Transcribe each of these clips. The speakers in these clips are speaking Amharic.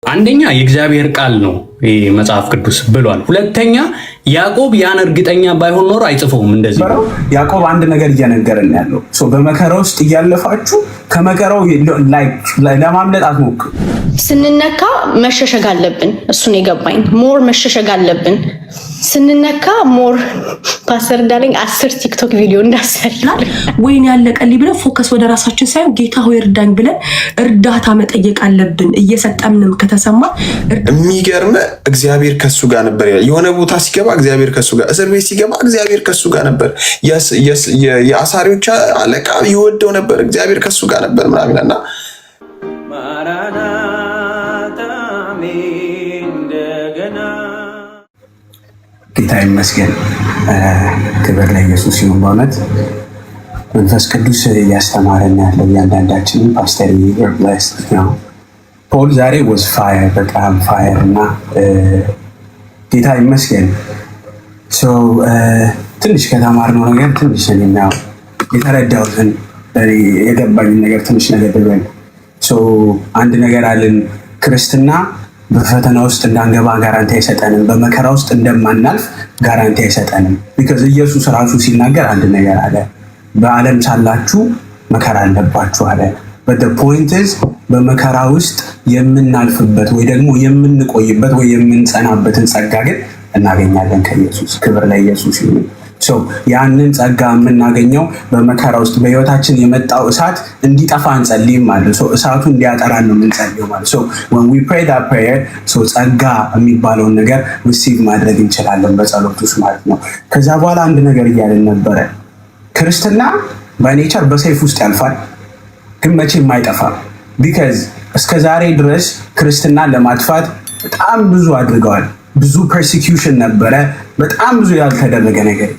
አንደኛ የእግዚአብሔር ቃል ነው መጽሐፍ ቅዱስ ብሏል። ሁለተኛ ያዕቆብ ያን እርግጠኛ ባይሆን ኖሮ አይጽፈውም እንደዚህ። ያዕቆብ አንድ ነገር እየነገረን ያለው በመከራ ውስጥ እያለፋችሁ ከመከራው ለማምለጥ አትሞክሩ። ስንነካ መሸሸግ አለብን። እሱን የገባኝ ሞር መሸሸግ አለብን። ስንነካ ሞር ፓስተር እንዳለኝ 10 ቲክቶክ ቪዲዮ እንዳሰራል ወይን ያለቀልኝ ብለን ፎከስ ወደ ራሳችን ሳይሆን ጌታ ሆይ እርዳኝ ብለን እርዳታ መጠየቅ አለብን። እየሰጠምንም ከተሰማ የሚገርም እግዚአብሔር ከሱ ጋር ነበር። የሆነ ቦታ ሲገባ እግዚአብሔር ከሱ ጋር፣ እስር ቤት ሲገባ እግዚአብሔር ከሱ ጋር ነበር። የአሳሪዎች አለቃ ይወደው ነበር፣ እግዚአብሔር ከሱ ጋር ነበር ምናምንና ጌታ ይመስገን። ክብር ለኢየሱስ ይሁን። በእውነት መንፈስ ቅዱስ እያስተማረን ያለው እያንዳንዳችንን ፓስተር ብለስ ነው። ፖል ዛሬ ወዝ ፋየር፣ በጣም ፋየር እና ጌታ ይመስገን። ትንሽ ከተማርነው ነገር ትንሽ ነው የተረዳሁትን የገባኝን ነገር ትንሽ ነገር ብለን አንድ ነገር አለን። ክርስትና በፈተና ውስጥ እንዳንገባ ጋራንቲ አይሰጠንም። በመከራ ውስጥ እንደማናልፍ ጋራንቲ አይሰጠንም። ቢካዝ ኢየሱስ ራሱ ሲናገር አንድ ነገር አለ፣ በዓለም ሳላችሁ መከራ አለባችሁ አለ። but the point is በመከራ ውስጥ የምናልፍበት ወይ ደግሞ የምንቆይበት ወይ የምንጸናበትን ጸጋ ግን እናገኛለን ከኢየሱስ። ክብር ለኢየሱስ ይሁን። ያንን ጸጋ የምናገኘው በመከራ ውስጥ በህይወታችን የመጣው እሳት እንዲጠፋ እንጸልይም ማለት ነው። እሳቱ እንዲያጠራን ነው የምንጸልየው ማለት ነው። when we pray that prayer ጸጋ የሚባለውን ነገር ሪሲቭ ማድረግ እንችላለን በጸሎት ውስጥ ማለት ነው። ከዛ በኋላ አንድ ነገር እያለን ነበረ። ክርስትና በኔቸር በሰይፍ ውስጥ ያልፋል፣ ግን መቼም አይጠፋም። ቢካዝ እስከ ዛሬ ድረስ ክርስትናን ለማጥፋት በጣም ብዙ አድርገዋል። ብዙ ፐርሲኪዩሽን ነበረ፣ በጣም ብዙ ያልተደረገ ነገር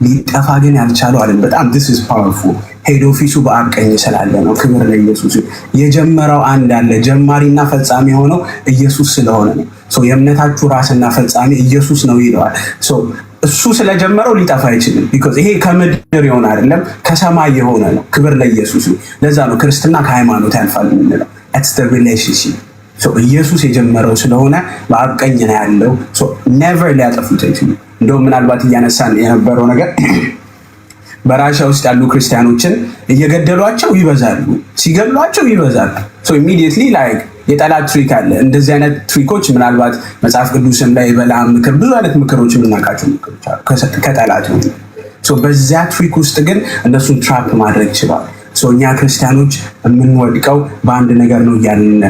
ሊጠፋ ግን ያልቻለው አለን። በጣም this is powerful። ሄድ ኦፊሱ በአብ ቀኝ ስላለ ነው። ክብር ለኢየሱስ። የጀመረው አንድ አለ፣ ጀማሪና ፈጻሚ የሆነው ኢየሱስ ስለሆነ ነው። የእምነታችሁ ራስና ፈጻሚ ኢየሱስ ነው ይለዋል። እሱ ስለጀመረው ሊጠፋ አይችልም። ቢኮዝ ይሄ ከምድር የሆነ አይደለም ከሰማይ የሆነ ነው። ክብር ለኢየሱስ። ለዛ ነው ክርስትና ከሃይማኖት ያልፋል የምንለው። it's the relationship። ኢየሱስ የጀመረው ስለሆነ በአብ ቀኝ ነው ያለው። ኔቨር ሊያጠፉት አይችሉም። እንደውም ምናልባት እያነሳን የነበረው ነገር በራሻ ውስጥ ያሉ ክርስቲያኖችን እየገደሏቸው ይበዛሉ፣ ሲገድሏቸው ይበዛሉ። ኢሚዲየትሊ ላይክ የጠላት ትሪክ አለ። እንደዚህ አይነት ትሪኮች ምናልባት መጽሐፍ ቅዱስም ላይ በለዓም ምክር፣ ብዙ አይነት ምክሮች የምናውቃቸው ምክሮች አሉ ከጠላት ነው። በዚያ ትሪክ ውስጥ ግን እነሱን ትራፕ ማድረግ ይችላል። እኛ ክርስቲያኖች የምንወድቀው በአንድ ነገር ነው እያልን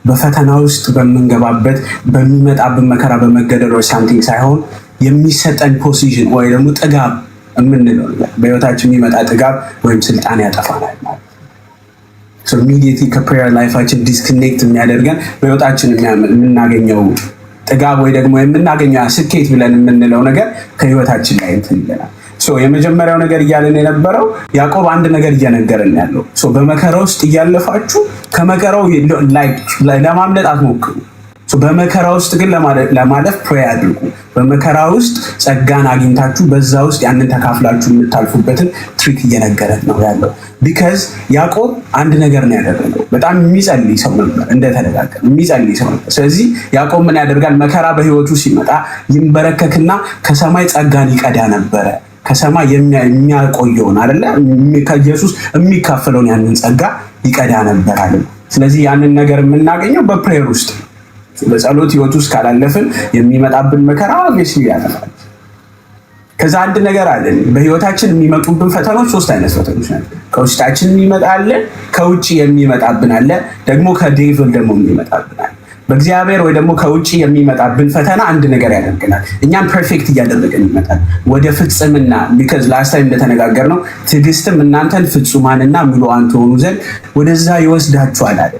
በፈተና ውስጥ በምንገባበት በሚመጣብን መከራ በመገደል ወይ ሳምቲንግ ሳይሆን የሚሰጠን ፖዚሽን ወይ ደግሞ ጥጋብ የምንለው በህይወታችን የሚመጣ ጥጋብ ወይም ስልጣን ያጠፋናል ማለት ነው። ኢሚዲየትሊ ከፕሬየር ላይፋችን ዲስክኔክት የሚያደርገን በህይወታችን የምናገኘው ጥጋብ ወይ ደግሞ የምናገኘው ስኬት ብለን የምንለው ነገር ከህይወታችን ላይ እንትን ይለናል። የመጀመሪያው ነገር እያለን የነበረው ያዕቆብ አንድ ነገር እየነገረን ያለው በመከራ ውስጥ እያለፋችሁ ከመከራው ለማምለጥ አትሞክሩ። በመከራ ውስጥ ግን ለማለፍ ፕሬይ አድርጉ። በመከራ ውስጥ ጸጋን አግኝታችሁ በዛ ውስጥ ያንን ተካፍላችሁ የምታልፉበትን ትሪክ እየነገረን ነው ያለው። ቢካዝ ያዕቆብ አንድ ነገር ነው ያደረገው። በጣም የሚጸልይ ሰው ነበር፣ እንደተነጋገር የሚጸልይ ሰው ነበር። ስለዚህ ያዕቆብ ምን ያደርጋል? መከራ በህይወቱ ሲመጣ ይንበረከክና ከሰማይ ጸጋን ይቀዳ ነበረ። ከሰማይ የሚያቆየውን አይደለ ከኢየሱስ የሚካፈለውን ያንን ጸጋ ይቀዳ ነበር አለ። ስለዚህ ያንን ነገር የምናገኘው በፕሬየር ውስጥ ነው። በጸሎት ህይወት ውስጥ ካላለፍን የሚመጣብን መከራ ኦብቪየስሊ ያጠፋል። ከዛ አንድ ነገር አለ፣ በህይወታችን የሚመጡብን ፈተኖች 3 አይነት ፈተኖች ናቸው። ከውስጣችን የሚመጣ አለ፣ ከውጪ የሚመጣብን አለ፣ ደግሞ ከዴቪል ደግሞ የሚመጣብን አለ። በእግዚአብሔር ወይ ደግሞ ከውጪ የሚመጣብን ፈተና አንድ ነገር ያደርገናል፣ እኛም ፐርፌክት እያደረገን ይመጣል ወደ ፍጽምና። ቢካዝ ላስት ታይም እንደተነጋገርነው ትዕግስትም እናንተን ፍጹማንና ምሉዓን ትሆኑ ዘንድ ወደዛ ይወስዳችኋል አለ።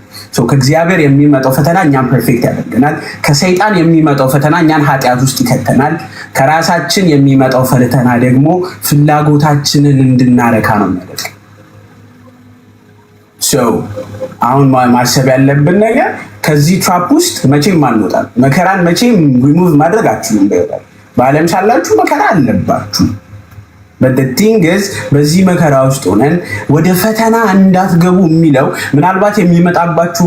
ከእግዚአብሔር የሚመጣው ፈተና እኛም ፐርፌክት ያደርገናል። ከሰይጣን የሚመጣው ፈተና እኛን ኃጢአት ውስጥ ይከተናል። ከራሳችን የሚመጣው ፈተና ደግሞ ፍላጎታችንን እንድናረካ ነው የሚያደርገን። አሁን ማሰብ ያለብን ነገር ከዚህ ትራፕ ውስጥ መቼም አንወጣም። መከራን መቼም ሪሙቭ ማድረግ አትችሉም። በዓለም ሳላችሁ መከራ አለባችሁ። but the thing is በዚህ መከራ ውስጥ ሆነን ወደ ፈተና እንዳትገቡ የሚለው ምናልባት የሚመጣባችሁ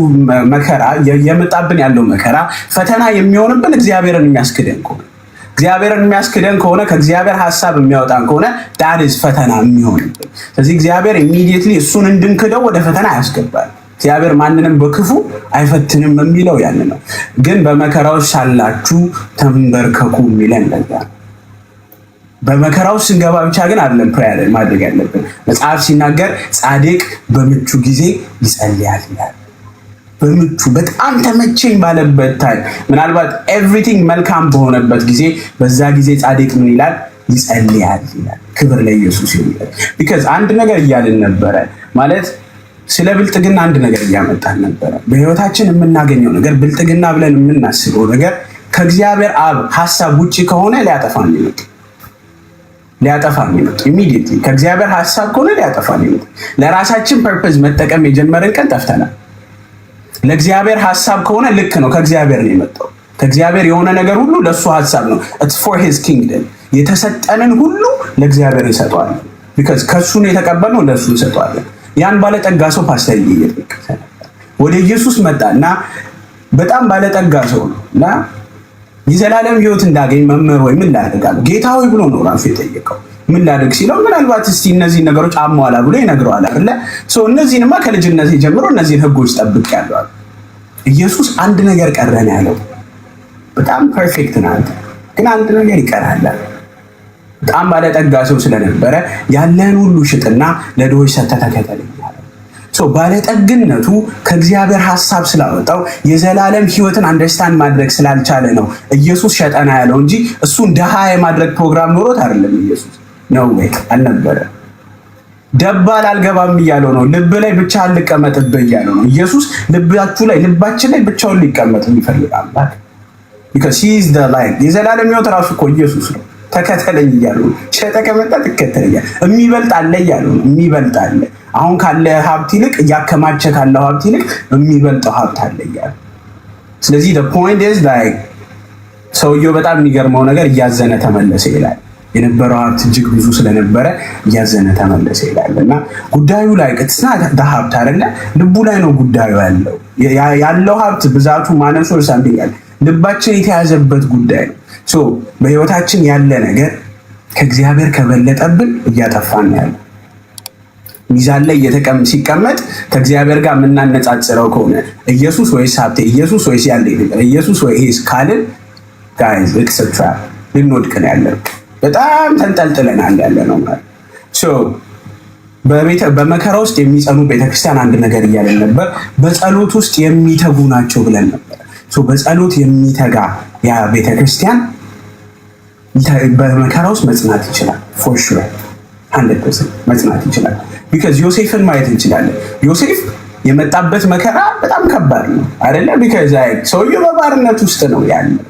መከራ የመጣብን ያለው መከራ ፈተና የሚሆንብን እግዚአብሔርን የሚያስክደን ከሆነ ከእግዚአብሔር ሐሳብ የሚያወጣን ከሆነ that is ፈተና የሚሆንብን። ስለዚህ እግዚአብሔር immediately እሱን እንድንክደው ወደ ፈተና ያስገባል። እግዚአብሔር ማንንም በክፉ አይፈትንም የሚለው ያን ነው። ግን በመከራው ሳላችሁ ተንበርከኩ የሚለን ለዛ በመከራው ስንገባ ብቻ ግን አይደለም ፕሬየር ማድረግ ያለብን። መጽሐፍ ሲናገር ጻድቅ በምቹ ጊዜ ይጸልያል ይላል። በምቹ በጣም ተመቸኝ ባለበት ታይም ምናልባት ኤቭሪቲንግ መልካም በሆነበት ጊዜ በዛ ጊዜ ጻድቅ ምን ይላል? ይጸልያል ይላል። ክብር ለኢየሱስ ይሁን። because አንድ ነገር እያልን ነበረ ማለት ስለ ብልጥግና አንድ ነገር እያመጣን ነበረ። በህይወታችን የምናገኘው ነገር ብልጥግና ብለን የምናስበው ነገር ከእግዚአብሔር አብ ሐሳብ ውጪ ከሆነ ሊያጠፋን ይመጣ ኢሚዲየትሊ ከእግዚአብሔር ሐሳብ ከሆነ ሊያጠፋን ይመጣ። ለራሳችን ፐርፐዝ መጠቀም የጀመርን ቀን ጠፍተናል። ለእግዚአብሔር ሐሳብ ከሆነ ልክ ነው፣ ከእግዚአብሔር ነው የመጣው። ከእግዚአብሔር የሆነ ነገር ሁሉ ለሱ ሐሳብ ነው። it's for his kingdom የተሰጠንን ሁሉ ለእግዚአብሔር እንሰጠዋለን። because ከሱ ነው የተቀበልነው፣ ለሱ እንሰጠዋለን። ያን ባለጠጋ ሰው ፓስተር እየጠቀሰ ወደ ኢየሱስ መጣና በጣም ባለጠጋ ሰው ነውና የዘላለም ሕይወት እንዳገኝ መምህር ወይ ምን ላድርጋለሁ ጌታ ሆይ ብሎ ነው ራሱ የጠየቀው። ምን ላድርግ ሲለው ምናልባት እስቲ እነዚህ ነገሮች አሟላ ብሎ ይነግረዋል አይደለ? እነዚህንማ ከልጅነት ጀምሮ እነዚህን ህጎች ጠብቄያለሁ። ኢየሱስ አንድ ነገር ቀረን ያለው በጣም ፐርፌክት ናት፣ ግን አንድ ነገር ይቀራል። በጣም ባለጠጋ ሰው ስለነበረ ያለን ሁሉ ሽጥና ለድሆች ሰጥተህ ተከተለኝ አለ። ባለጠግነቱ ከእግዚአብሔር ሐሳብ ስላወጣው የዘላለም ሕይወትን አንደርስታንድ ማድረግ ስላልቻለ ነው ኢየሱስ ሸጠና ያለው እንጂ እሱን ድሃ የማድረግ ፕሮግራም ኖሮት አይደለም። ኢየሱስ ነው ወይ አልነበረ። ደባል አልገባም እያለው ነው። ልብ ላይ ብቻ አልቀመጥብህ እያለው ነው። ኢየሱስ ልባችን ላይ ብቻውን ሊቀመጥ ይፈልጋል። because he is the light የዘላለም ሕይወት ራሱ እኮ ኢየሱስ ነው። ተከተለኝ እያሉ ሸጠ ከመጣ ትከተለኛል። የሚበልጥ አለ እያሉ የሚበልጥ አለ። አሁን ካለ ሀብት ይልቅ እያከማቸ ካለው ሀብት ይልቅ የሚበልጠው ሀብት አለ እያሉ። ስለዚህ the point is like ሰውየው በጣም የሚገርመው ነገር እያዘነ ተመለሰ ይላል። የነበረው ሀብት እጅግ ብዙ ስለነበረ እያዘነ ተመለሰ ይላል። እና ጉዳዩ ላይ ቅጥና ሀብት አይደለ፣ ልቡ ላይ ነው ጉዳዩ ያለው ሀብት ብዛቱ ማነሱ ሳምቲንግ ልባችን የተያዘበት ጉዳይ ነው። በህይወታችን ያለ ነገር ከእግዚአብሔር ከበለጠብን እያጠፋን ያለ ሚዛን ላይ ሲቀመጥ ከእግዚአብሔር ጋር የምናነጻጽረው ከሆነ ኢየሱስ ወይስ ሀብቴ፣ ኢየሱስ ወይስ ያለ ነገር፣ ኢየሱስ ወይስ ካልን ጋይዝ ኤክስትራ ልንወድቅ ነው ያለነው። በጣም ተንጠልጥለናል ያለነው ማለት በመከራ ውስጥ የሚጸኑ ቤተክርስቲያን አንድ ነገር እያለን ነበር። በጸሎት ውስጥ የሚተጉ ናቸው ብለን ነበር። በጸሎት የሚተጋ ያ ቤተክርስቲያን በመከራ ውስጥ መጽናት ይችላል። for sure 100% መጽናት ይችላል። because ዮሴፍን ማየት እንችላለን። ዮሴፍ የመጣበት መከራ በጣም ከባድ ነው አይደለ? because ሰውየው በባርነት ውስጥ ነው ያለው።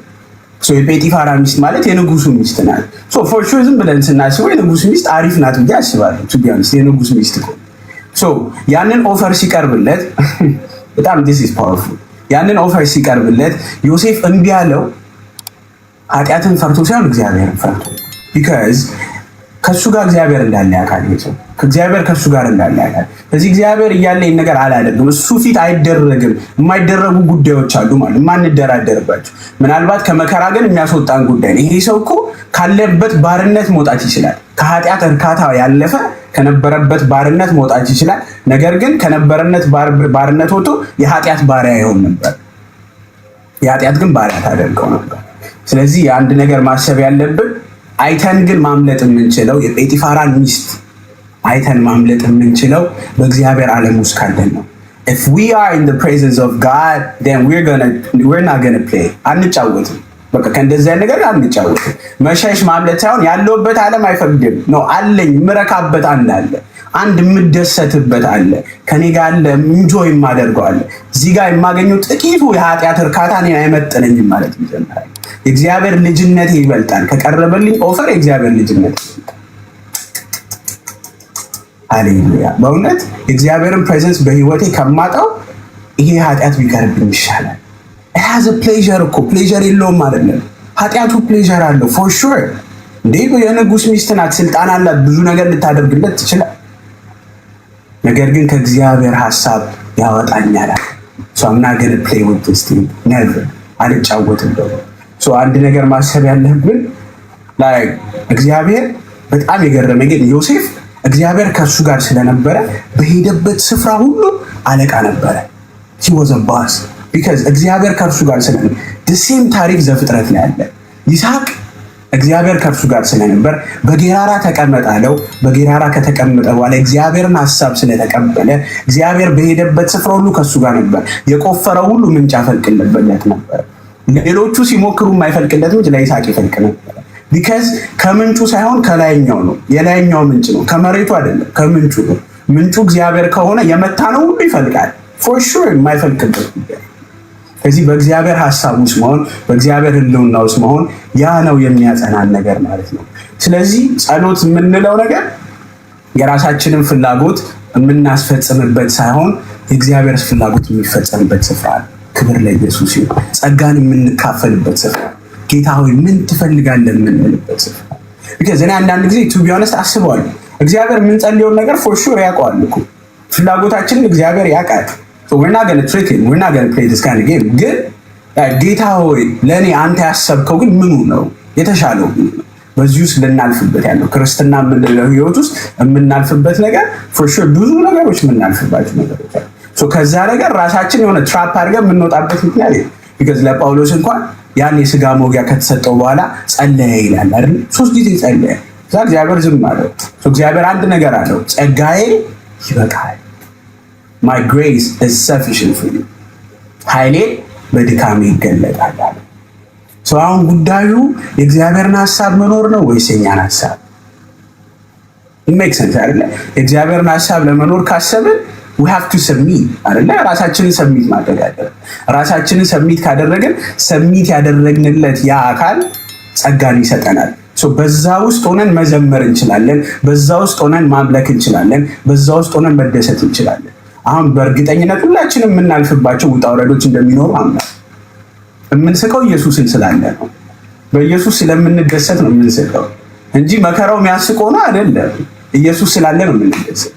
የጴጢፋራ ሚስት ማለት የንጉሱ ሚስት ናት። for sure ዝም ብለን ስናስበው የንጉሱ ሚስት አሪፍ ናት ብዬ አስባለሁ። to be honest የንጉሱ ሚስት እኮ ያንን ኦፈር ሲቀርብለት በጣም this is powerful። ያንን ኦፈር ሲቀርብለት ዮሴፍ እምቢ ያለው ኃጢአትን ፈርቶ ሳይሆን እግዚአብሔርን ፈርቶ because ከሱ ጋር እግዚአብሔር እንዳለ ያውቃል። ከእግዚአብሔር ከሱ ጋር እንዳለ ያውቃል። ስለዚህ እግዚአብሔር እያለ ይሄን ነገር አላደርግም፣ እሱ ፊት አይደረግም። የማይደረጉ ጉዳዮች አሉ ማለት የማንደራደርባቸው፣ ምናልባት ከመከራ ግን የሚያስወጣን ጉዳይ ነው። ይሄ ሰው እኮ ካለበት ባርነት መውጣት ይችላል። ከኃጢአት እርካታ ያለፈ ከነበረበት ባርነት መውጣት ይችላል። ነገር ግን ከነበረነት ባርነት ወጥቶ የኃጢአት ባሪያ ይሆን ነበር። የኃጢአት ግን ባሪያ ታደርገው ነበር። ስለዚህ አንድ ነገር ማሰብ ያለብን አይተን ግን ማምለጥ የምንችለው የጴጢፋራን ሚስት አይተን ማምለጥ የምንችለው በእግዚአብሔር ዓለም ውስጥ ካለን ነው። if we are in the presence of God then we're not going to play አንጫወትም። በቃ ከእንደዚህ አይነት ነገር አንጫወትም። መሸሽ ማምለጥ ሳይሆን ያለውበት ዓለም አይፈቅድም ነው አለኝ። ምረካበት አንድ አለ፣ አንድ የምደሰትበት አለ፣ ከኔ ጋር አለ፣ ኢንጆይ የማደርገው አለ። እዚህ ጋር የማገኘው ጥቂቱ የኃጢአት እርካታ እኔን አይመጥነኝም ማለት ይጀምራል። የእግዚአብሔር ልጅነት ይበልጣል ከቀረበልኝ ኦፈር የእግዚአብሔር ልጅነት ይበልጣል። ሃሌሉያ! በእውነት የእግዚአብሔርን ፕሬዘንስ በህይወቴ ከማጣው ይሄ ኃጢአት ቢቀርብኝ ይሻላል። it has a pleasure እኮ ፕሌዠር የለውም አይደለም። ኃጢአቱ ፕሌዠር አለው for sure እንዴ የንጉስ ሚስት ናት፣ ስልጣን አላት፣ ብዙ ነገር ልታደርግለት ትችላል። ነገር ግን ከእግዚአብሔር ሐሳብ ያወጣኛል። I'm not going to play with this thing. never አልጫወትም። አንድ ነገር ማሰብ ያለብን like እግዚአብሔር በጣም የገረመኝ ግን ዮሴፍ እግዚአብሔር ከሱ ጋር ስለነበረ በሄደበት ስፍራ ሁሉ አለቃ ነበረ። he was a boss because እግዚአብሔር ከሱ ጋር ስለነበረ the same ታሪክ ዘፍጥረት ላይ አለ። ይስሐቅ እግዚአብሔር ከሱ ጋር ስለነበር በጌራራ ተቀመጠ አለው። በጌራራ ከተቀመጠ በኋላ እግዚአብሔርን ሐሳብ ስለተቀበለ እግዚአብሔር በሄደበት ስፍራ ሁሉ ከሱ ጋር ነበር። የቆፈረው ሁሉ ምንጭ ያፈልቅለት ነበር። ሌሎቹ ሲሞክሩ የማይፈልቅለት ምንጭ ለይስሐቅ ይፈልቅ ነበር። ቢካዝ ከምንጩ ሳይሆን ከላይኛው ነው። የላይኛው ምንጭ ነው፣ ከመሬቱ አይደለም፣ ከምንጩ ነው። ምንጩ እግዚአብሔር ከሆነ የመታ ነው ሁሉ ይፈልቃል። ፎር ሹር የማይፈልቅበት ጉዳይ። ስለዚህ በእግዚአብሔር ሐሳብ ውስጥ መሆን፣ በእግዚአብሔር ሕልውና ውስጥ መሆን ያ ነው የሚያጸናን ነገር ማለት ነው። ስለዚህ ጸሎት የምንለው ነገር የራሳችንን ፍላጎት የምናስፈጽምበት ሳይሆን የእግዚአብሔር ፍላጎት የሚፈጸምበት ስፍራ ነው። ክብር ለኢየሱስ ይሁን። ጸጋን የምንካፈልበት ስፍራ፣ ጌታ ሆይ ምን ትፈልጋለህ የምንልበት ስፍራ። because እኔ አንዳንድ ጊዜ to be honest አስበዋለሁ እግዚአብሔር የምንጸልየውን ነገር for sure ያውቀዋል እኮ ፍላጎታችንን እግዚአብሔር ያውቃል። so we're not going to trick him, we're not going to play this kind of game። ግን ጌታ ሆይ ለኔ አንተ ያሰብከው ግን ምኑ ነው የተሻለው? በዚህ ውስጥ ልናልፍበት ያለው ክርስትና የምንለው ህይወት ውስጥ የምናልፍበት ነገር for sure ብዙ ነገሮች የምናልፍባቸው ነገሮች አሉ። so ከዛ ነገር ራሳችን የሆነ ትራፕ አድርገን የምንወጣበት ምክንያት ነው። because ለጳውሎስ እንኳን ያን የስጋ መውጊያ ከተሰጠው በኋላ ጸለየ ይላል አይደል? 3 ጊዜ ጸለየ። ከዛ እግዚአብሔር ዝም አለው። እግዚአብሔር አንድ ነገር አለው፣ ጸጋዬ ይበቃል። my grace is sufficient for you። ኃይሌ በድካሜ ይገለጣል አለ። አሁን ጉዳዩ የእግዚአብሔርን ሐሳብ መኖር ነው ወይስ የኛን ሐሳብ? ሜክ ሴንስ አይደለ? የእግዚአብሔርን ሐሳብ ለመኖር ካሰብን we have to submit አይደለ? ራሳችንን ሰብሚት ማድረግ አለብን። ራሳችንን ሰብሚት ካደረግን ሰብሚት ያደረግንለት ያ አካል ጸጋን ይሰጠናል። በዛ ውስጥ ሆነን መዘመር እንችላለን። በዛ ውስጥ ሆነን ማምለክ እንችላለን። በዛ ውስጥ ሆነን መደሰት እንችላለን። አሁን በእርግጠኝነት ሁላችንም የምናልፍባቸው ውጣ ውረዶች እንደሚኖሩ አምናለሁ። የምንስቀው ኢየሱስን ስላለ ነው። በኢየሱስ ስለምንደሰት ነው የምንስቀው እንጂ መከራው የሚያስቆ ነው አይደለም። ኢየሱስ ስላለ ነው የምንደሰት።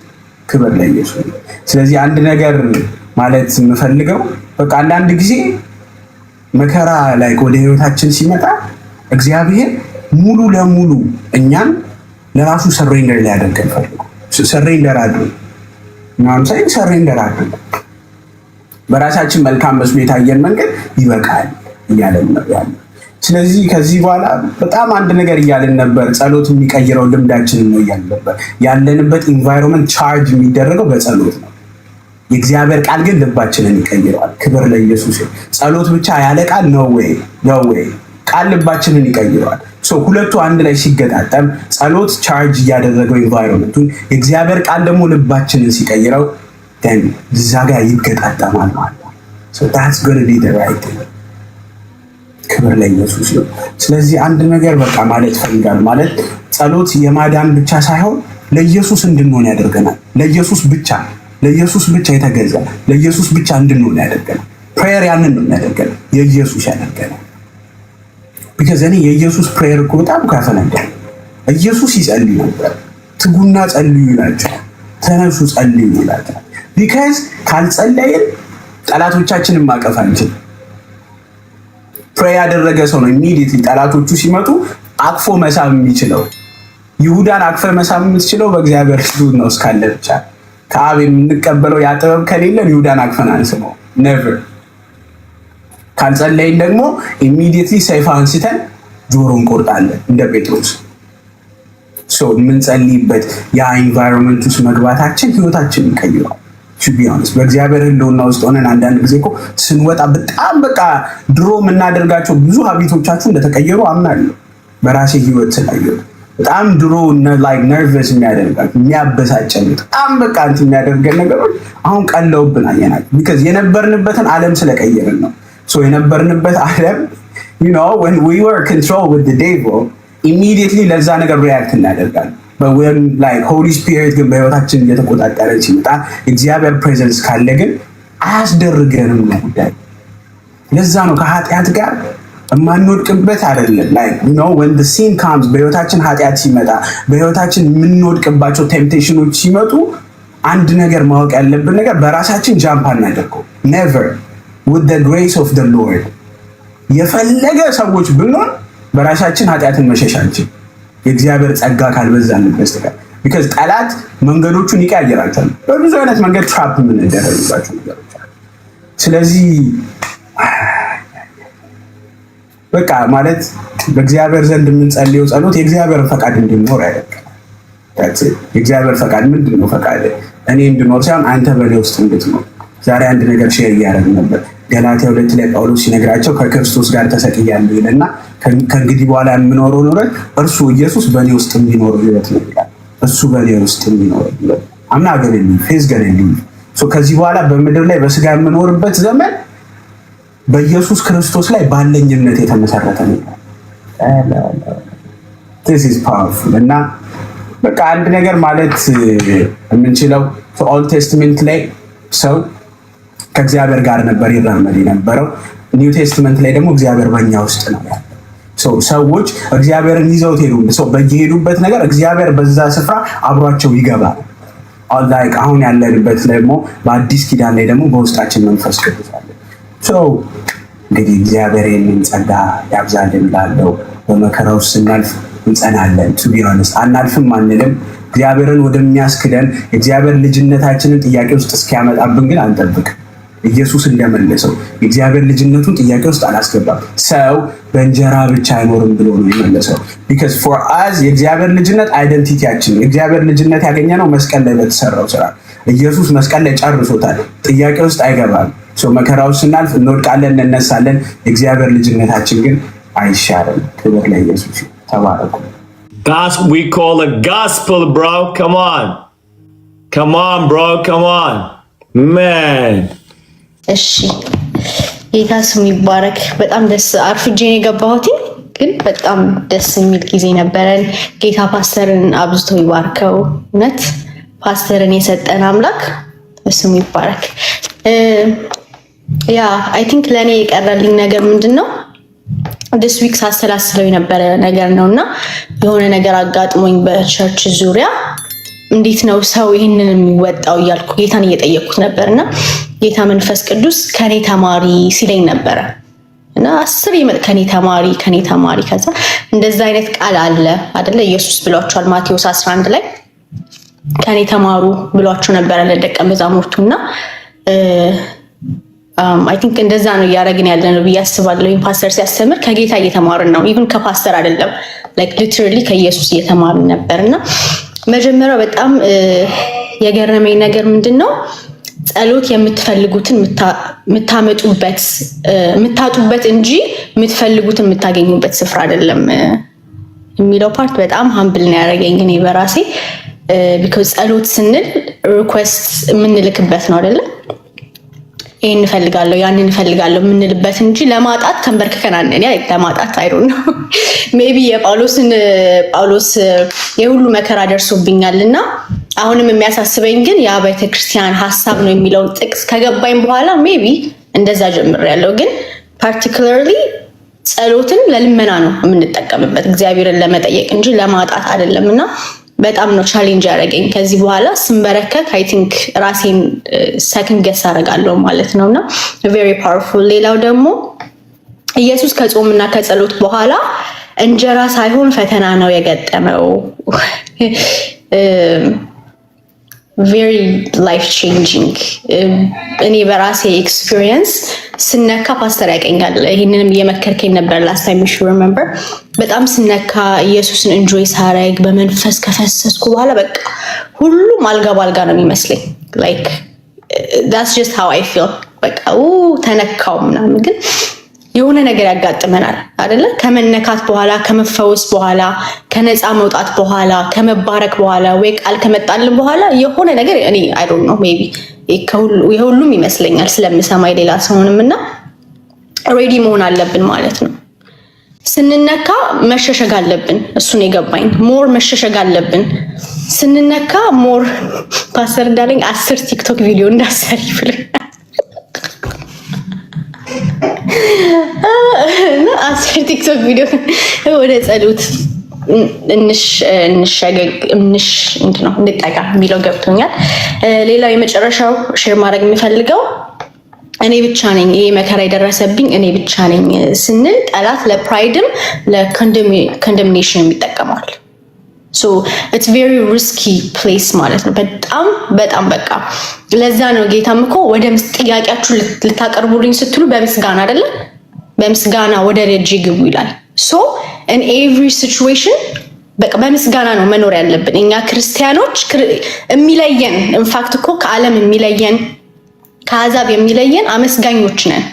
ክብር ለኢየሱስ። ስለዚህ አንድ ነገር ማለት የምፈልገው በቃ አንዳንድ ጊዜ መከራ ላይ ወደ ህይወታችን ሲመጣ እግዚአብሔር ሙሉ ለሙሉ እኛን ለራሱ ሰሬንደር ሊያደርገን ፈልጎ ሰሬንደር አድርጎ ምናምን ሳይሆን ሰሬንደር አድርጎ በራሳችን መልካም መስሎ የታየን መንገድ ይበቃል እያለን ነው ያለው። ስለዚህ ከዚህ በኋላ በጣም አንድ ነገር እያለን ነበር፣ ጸሎት የሚቀይረው ልምዳችንን ነው እያለን ነበር። ያለንበት ኢንቫይሮንመንት ቻርጅ የሚደረገው በጸሎት ነው። የእግዚአብሔር ቃል ግን ልባችንን ይቀይረዋል። ክብር ለኢየሱስ። ጸሎት ብቻ ያለ ቃል ነው ወይ ቃል ልባችንን ይቀይረዋል። ሁለቱ አንድ ላይ ሲገጣጠም ጸሎት ቻርጅ እያደረገው ኢንቫይሮንመንቱን፣ የእግዚአብሔር ቃል ደግሞ ልባችንን ሲቀይረው እዛ ጋር ይገጣጠማል ማለት ነው። that's going to be the right thing። ክብር ለኢየሱስ ነው። ስለዚህ አንድ ነገር በቃ ማለት ፈልጋለሁ። ማለት ጸሎት የማዳን ብቻ ሳይሆን ለኢየሱስ እንድንሆን ያደርገናል። ለኢየሱስ ብቻ የተገዛ ለኢየሱስ ብቻ እንድንሆን ያደርገናል። ፕሬየር ያንን ነው ያደርገናል፣ የኢየሱስ ያደርገናል። ቢካዝ እኔ የኢየሱስ ፕሬየር እኮ በጣም ካፈነዳል። ኢየሱስ ይጸልይ ነበር። ትጉና ጸልዩ ይላቸዋል፣ ተነሱ ጸልዩ ይላቸዋል። ቢካዝ ካልጸለይን ጠላቶቻችንን ማቀፍ አንችልም። ፕሬይ ያደረገ ሰው ነው ኢሚዲየትሊ ጠላቶቹ ሲመጡ አቅፎ መሳብ የሚችለው። ይሁዳን አቅፈ መሳብ የምትችለው በእግዚአብሔር ሕልውና ነው እስካለ ብቻ። ከአብ የምንቀበለው ያ ጥበብ ከሌለን ይሁዳን አቅፈን አንስመው ኔቨር። ካልጸለይን ደግሞ ኢሚዲየትሊ ሰይፍ አንስተን ጆሮ እንቆርጣለን እንደ ጴጥሮስ። የምንጸልይበት ያ ኢንቫይሮንመንት ውስጥ መግባታችን ህይወታችንን ይቀይረዋል። በእግዚአብሔር ሕልውና ውስጥ ሆነን አንዳንድ ጊዜ እኮ ስንወጣ በጣም በቃ ድሮ የምናደርጋቸው ብዙ ሀቢቶቻችሁ እንደተቀየሩ አምናለሁ። በራሴ ህይወት ስላየሁ በጣም ድሮ ነርቨስ የሚያደርጋችሁ የሚያበሳጨን በጣም በቃ እንትን የሚያደርገን ነገሮች አሁን ቀለውብን አየናል። ቢካዝ የነበርንበትን ዓለም ስለቀየርን ነው። የነበርንበት ዓለም when we were controlled with the devil immediately ለዛ ነገር ሪያክት እናደርጋለን። when holy spirit ግን በህይወታችን እየተቆጣጠረ ሲመጣ እግዚአብሔር ፕሬዘንስ ካለ ግን አያስደርገንም ነው ጉዳይ። ለዛ ነው ከኃጢአት ጋር የማንወድቅበት አይደለም። ላይክ ዩ ኖ when the sin comes በህይወታችን ኃጢአት ሲመጣ በህይወታችን የምንወድቅባቸው ቴምፕቴሽኖች ሲመጡ አንድ ነገር ማወቅ ያለብን ነገር በራሳችን ጃምፕ አናደርገው። never with the grace of the Lord የፈለገ ሰዎች ብንሆን በራሳችን ኃጢአትን መሸሽ አንችልም የእግዚአብሔር ጸጋ ካልበዛልን በስተቀር because ጠላት መንገዶቹን ይቀያየራቸዋል። በብዙ አይነት መንገድ ትራፕ የምንደረግባቸው ነገሮች አሉ። ስለዚህ በቃ ማለት በእግዚአብሔር ዘንድ የምንጸልየው ጸሎት የእግዚአብሔርን ፈቃድ እንድንኖር ያደርጋል። የእግዚአብሔር ፈቃድ ምንድን ነው? ፈቃድ እኔ እንድኖር ሳይሆን አንተ በእኔ ውስጥ እንድትኖር። ዛሬ አንድ ነገር ሼር እያደረግን ነበር። ገላትያ 2 ላይ ጳውሎስ ሲነግራቸው ከክርስቶስ ጋር ተሰቅያለሁ ይልና ከእንግዲህ በኋላ የምኖረው ኑረት እርሱ ኢየሱስ በእኔ ውስጥ የሚኖረው ህይወት ነው ይላል። እሱ በእኔ ውስጥ የሚኖረው ህይወት አምና ገለልኝ ፌዝ ገለልኝ ከዚህ በኋላ በምድር ላይ በስጋ የምኖርበት ዘመን በኢየሱስ ክርስቶስ ላይ ባለኝነት የተመሰረተ ነው። this is powerful እና በቃ አንድ ነገር ማለት የምንችለው ኦልድ ቴስትመንት ላይ ሰው ከእግዚአብሔር ጋር ነበር ይራመድ የነበረው። ኒው ቴስትመንት ላይ ደግሞ እግዚአብሔር በእኛ ውስጥ ነው ያለው። ሰዎች እግዚአብሔርን ይዘውት ሄዱ። በየሄዱበት ነገር እግዚአብሔር በዛ ስፍራ አብሯቸው ይገባል። ላይክ አሁን ያለንበት ደግሞ በአዲስ ኪዳን ላይ ደግሞ በውስጣችን መንፈስ ቅዱስ አለ። እንግዲህ እግዚአብሔር ይህንን ጸጋ ያብዛልን እላለሁ። በመከራው ስናልፍ እንጸናለን። ቱ ቢ ሆነስት አናልፍም አንልም። እግዚአብሔርን ወደሚያስክደን እግዚአብሔር ልጅነታችንን ጥያቄ ውስጥ እስኪያመጣብን ግን አንጠብቅ። ኢየሱስ እንደመለሰው የእግዚአብሔር ልጅነቱን ጥያቄ ውስጥ አላስገባም። ሰው በእንጀራ ብቻ አይኖርም ብሎ ነው የመለሰው። because for us የእግዚአብሔር ልጅነት አይደንቲቲያችን የእግዚአብሔር ልጅነት ያገኘነው መስቀል ላይ በተሰራው ስራ ኢየሱስ መስቀል ላይ ጨርሶታል። ጥያቄ ውስጥ አይገባም። መከራው ስናልፍ እንወድቃለን፣ እንነሳለን። የእግዚአብሔር ልጅነታችን ግን አይሻርም። ክብር ለኢየሱስ። ተባረኩ። We call it gospel, bro. Come on. Come on, bro. Come on. Man. እሺ ጌታ ስሙ ይባረክ። በጣም ደስ አርፍጄ ነው የገባሁት፣ ግን በጣም ደስ የሚል ጊዜ ነበረን። ጌታ ፓስተርን አብዝቶ ይባርከው። እውነት ፓስተርን የሰጠን አምላክ ስሙ ይባረክ። ያ አይ ቲንክ ለኔ የቀረልኝ ነገር ምንድነው this week ሳሰላስለው የነበረ ነገር ነውና የሆነ ነገር አጋጥሞኝ በቸርች ዙሪያ እንዴት ነው ሰው ይሄንን የሚወጣው እያልኩ ጌታን እየጠየቅኩት ነበርና ጌታ መንፈስ ቅዱስ ከኔ ተማሪ ሲለኝ ነበረ እና 10 ይመጥ ከኔ ተማሪ ከዛ እንደዛ አይነት ቃል አለ አይደለ? ኢየሱስ ብሏቸዋል ማቴዎስ 11 ላይ ከኔ ተማሩ ብሏቸው ነበረ ለደቀ መዛሙርቱና አይ ቲንክ እንደዛ ነው ያረግን ያለነው ብዬ አስባለሁ። ፓስተር ሲያስተምር ከጌታ እየተማርን ነው። ኢቭን ከፓስተር አይደለም ላይክ ሊተራሊ ከኢየሱስ እየተማርን ነበርና መጀመሪያው በጣም የገረመኝ ነገር ምንድነው ጸሎት የምትፈልጉትን የምታጡበት እንጂ የምትፈልጉትን የምታገኙበት ስፍራ አይደለም የሚለው ፓርት በጣም ሃምብል ነው ያደረገኝ እኔ በራሴ because ጸሎት ስንል ሪኩዌስት የምንልክበት ነው አይደለም? ይሄን እንፈልጋለሁ ያንን እንፈልጋለሁ የምንልበት እንጂ ለማጣት ተንበርክከን አንኔ ለማጣት አይዶን ነው ሜቢ ጳውሎስ የሁሉ መከራ ደርሶብኛልና አሁንም የሚያሳስበኝ ግን ያ ቤተክርስቲያን ሐሳብ ነው የሚለው ጥቅስ ከገባኝ በኋላ ሜቢ እንደዛ ጀምሬያለሁ። ግን ፓርቲኩላርሊ ጸሎትን ለልመና ነው የምንጠቀምበት እግዚአብሔርን ለመጠየቅ እንጂ ለማጣት አይደለምና በጣም ነው ቻሌንጅ ያደረገኝ። ከዚህ በኋላ ስንበረከክ አይ ቲንክ ራሴን ሰከንድ ገስ አደርጋለሁ ማለት ነውና very powerful። ሌላው ደግሞ ኢየሱስ ከጾምና ከጸሎት በኋላ እንጀራ ሳይሆን ፈተና ነው የገጠመው። very life changing እኔ በራሴ ኤክስፒሪየንስ ስነካ ፓስተር ያቀኛል ይሄንንም እየመከርከኝ ነበር last time you remember በጣም ስነካ ኢየሱስን enjoy ሳረግ በመንፈስ ከፈሰስኩ በኋላ በቃ ሁሉም አልጋ ባልጋ ነው የሚመስለኝ like that's just how I feel በቃ ተነካው ምናምን ግን የሆነ ነገር ያጋጥመናል አይደለ? ከመነካት በኋላ ከመፈወስ በኋላ ከነፃ መውጣት በኋላ ከመባረክ በኋላ ወይ ቃል ከመጣልን በኋላ የሆነ ነገር እኔ I don't know maybe የሁሉም ይመስለኛል ስለምሰማይ ሌላ ሰውንምና ሬዲ መሆን አለብን ማለት ነው። ስንነካ መሸሸግ አለብን። እሱን የገባኝ ሞር መሸሸግ አለብን። ስንነካ ሞር ፓስተር እንዳለኝ 10 ቲክቶክ ቪዲዮ እንዳሰሪ ብለኝ ቲክቶክ ቪዲዮ ወደ ጸሎት እንጠጋ የሚለው ገብቶኛል። ሌላው የመጨረሻው ሼር ማድረግ የሚፈልገው እኔ ብቻ ነኝ ይሄ መከራ የደረሰብኝ እኔ ብቻ ነኝ ስንል ጠላት ለፕራይድም ለኮንደምኔሽን ይጠቀማል። ሶ ኢትስ ቬሪ ሪስኪ ፕሌስ ማለት ነው። በጣም በቃ ለዛ ነው ጌታም እኮ ወደ ጥያቄያችሁ ልታቀርቡልኝ ስትሉ በምስጋና አይደለ በምስጋና ወደ ደጅ ግቡ ይላል። ሶ in every situation በቃ በምስጋና ነው መኖር ያለብን እኛ ክርስቲያኖች። የሚለየን ኢንፋክት እኮ ከዓለም የሚለየን ከአሕዛብ የሚለየን አመስጋኞች ነን።